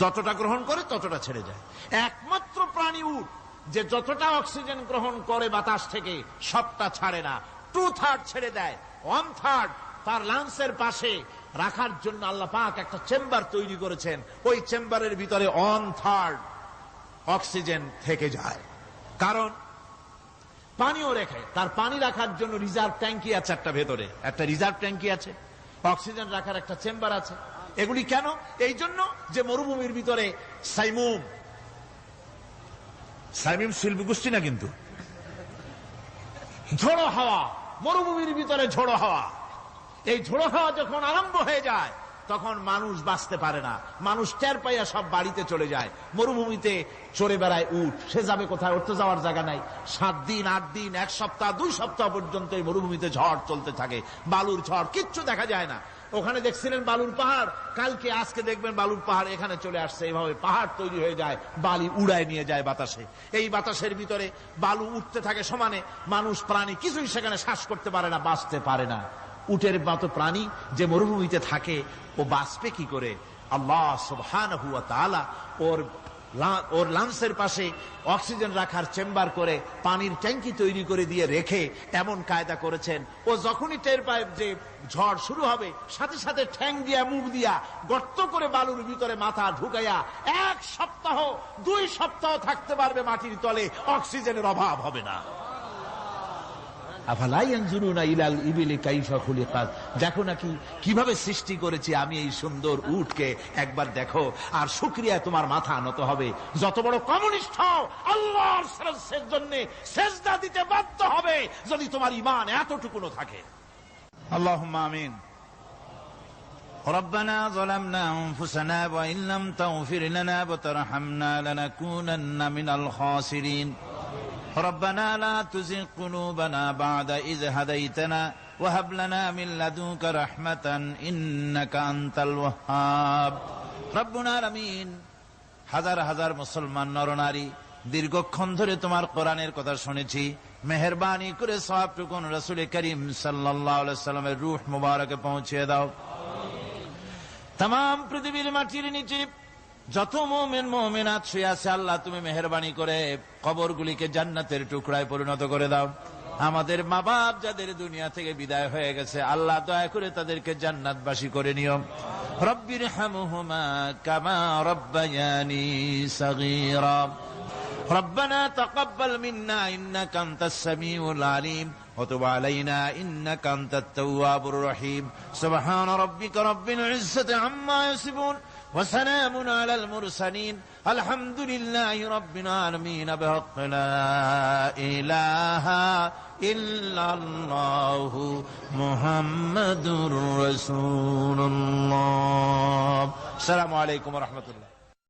যতটা গ্রহণ করে ততটা ছেড়ে যায়। একমাত্র প্রাণী উট যে যতটা অক্সিজেন গ্রহণ করে বাতাস থেকে সবটা ছাড়ে না, 2/3 ছেড়ে দেয়, 1/3 তার লাংসের পাশে রাখার জন্য আল্লাহ পাক একটা চেম্বার তৈরি করেছেন। ওই চেম্বারের ভিতরে 1/3 অক্সিজেন থেকে যায়। কারণ পানিও রেখে, তার পানি রাখার জন্য রিজার্ভ ট্যাঙ্কি আছে, একটা ভেতরে একটা রিজার্ভ ট্যাঙ্কি আছে, অক্সিজেন রাখার একটা চেম্বার আছে। এগুলি কেন? এই জন্য যে মরুভূমির ভিতরে সাইমুম শিল্পী গোষ্ঠী না, কিন্তু ঝোড়ো হাওয়া, মরুভূমির ভিতরে ঝোড়ো হাওয়া, এই ঝোড়ো হাওয়া যখন আরম্ভ হয়ে যায় তখন মানুষ বাঁচতে পারে না, মানুষ টের পাইয়া সব বাড়িতে চলে যায়। মরুভূমিতে চড়ে বেড়ায় উট, সে যাবে কোথায়? ওর তো যাওয়ার জায়গা নাই। 7 দিন 8 দিন 1 সপ্তাহ 2 সপ্তাহ পর্যন্ত এই মরুভূমিতে ঝড় চলতে থাকে, বালুর ঝড়, কিচ্ছু দেখা যায় না। ওখানে দেখছিলেন বালুর পাহাড়, কালকে আজকে দেখবেন বালুর পাহাড় এখানে চলে আসছে। এইভাবে পাহাড় তৈরি হয়ে যায়, বালি উড়ায় নিয়ে যায় বাতাসে। এই বাতাসের ভিতরে বালু উঠতে থাকে সমানে, মানুষ প্রাণী কিছুই সেখানে শ্বাস করতে পারে না, বাঁচতে পারে না। উটের মতো প্রাণী যে মরুভূমিতে থাকে ও বাঁচবে কি করে? আল্লাহ সুবহানাহু ওয়া তাআলা ওর লাংসের পাশে অক্সিজেন রাখার চেম্বার করে, পানির ট্যাঙ্কি তৈরি করে দিয়ে রেখে এমন কায়দা করেছেন, ও যখনই টের পায় যে ঝড় শুরু হবে, সাথে সাথে ঠ্যাং দিয়া মুখ দিয়া গর্ত করে বালুর ভিতরে মাথা ঢুকাইয়া 1 সপ্তাহ 2 সপ্তাহ থাকতে পারবে মাটির তলে, অক্সিজেনের অভাব হবে না। আফালা ইয়ানজুরুনা ইলাল ইবিলি কাইফা খুলিকাত, দেখো নাকি কিভাবে সৃষ্টি করেছি আমি এই সুন্দর উটকে, একবার দেখো। আর শুকরিয়া তোমার মাথা নত হবে। যত বড় কমিউনিস্ট হও, আল্লাহর শ্রেষ্ঠের জন্য সেজদা দিতে বাধ্য হবে যদি তোমার ঈমান এতটুকুনো থাকে। আল্লাহুম্মা আমিন। ربنا ظلمنا أنفسنا وإن لم تغفر لنا وترحمنا لنكونن من الخاسرين ربنا لا تزغ قلوبنا بعد إذ هديتنا وهب لنا من لدنك رحمة إنك أنت الوهاب ربنا العالمين। হাজার হাজার মুসলমান নরনারী দীর্ঘক্ষণ ধরে তোমার কোরআনের কথা শুনেছি, মেহেরবানি করে সওয়াবটুকুন রাসূল করিম সাল্লাল্লাহু আলাইহি সাল্লামের রূহ মুবারকে পৌঁছে দাও। तमाम পৃথিবীর মাটির নিচে যত মুমিন মুমিনাত শুয়ে আছে আল্লাহ তুমি মেহেরবানি করে কবরগুলিকে জান্নাতের টুকরায় পরিণত করে দাও। আমাদের মা বাপ যাদের দুনিয়া থেকে বিদায় হয়ে গেছে আল্লাহ দয়া করে তাদেরকে জান্নাতবাসী করে নিও। রব্বিরহামহুমা কামা রব্বায়ানি সগীরা। ربنا تقبل منا إنك أنت السميع العليم وتب علينا إنك أنت التواب الرحيم سبحان ربك رب العزة عما يصفون وسلام على المرسلين الحمد لله رب العالمين بحق لا إله إلا الله محمد رسول الله السلام عليكم ورحمة الله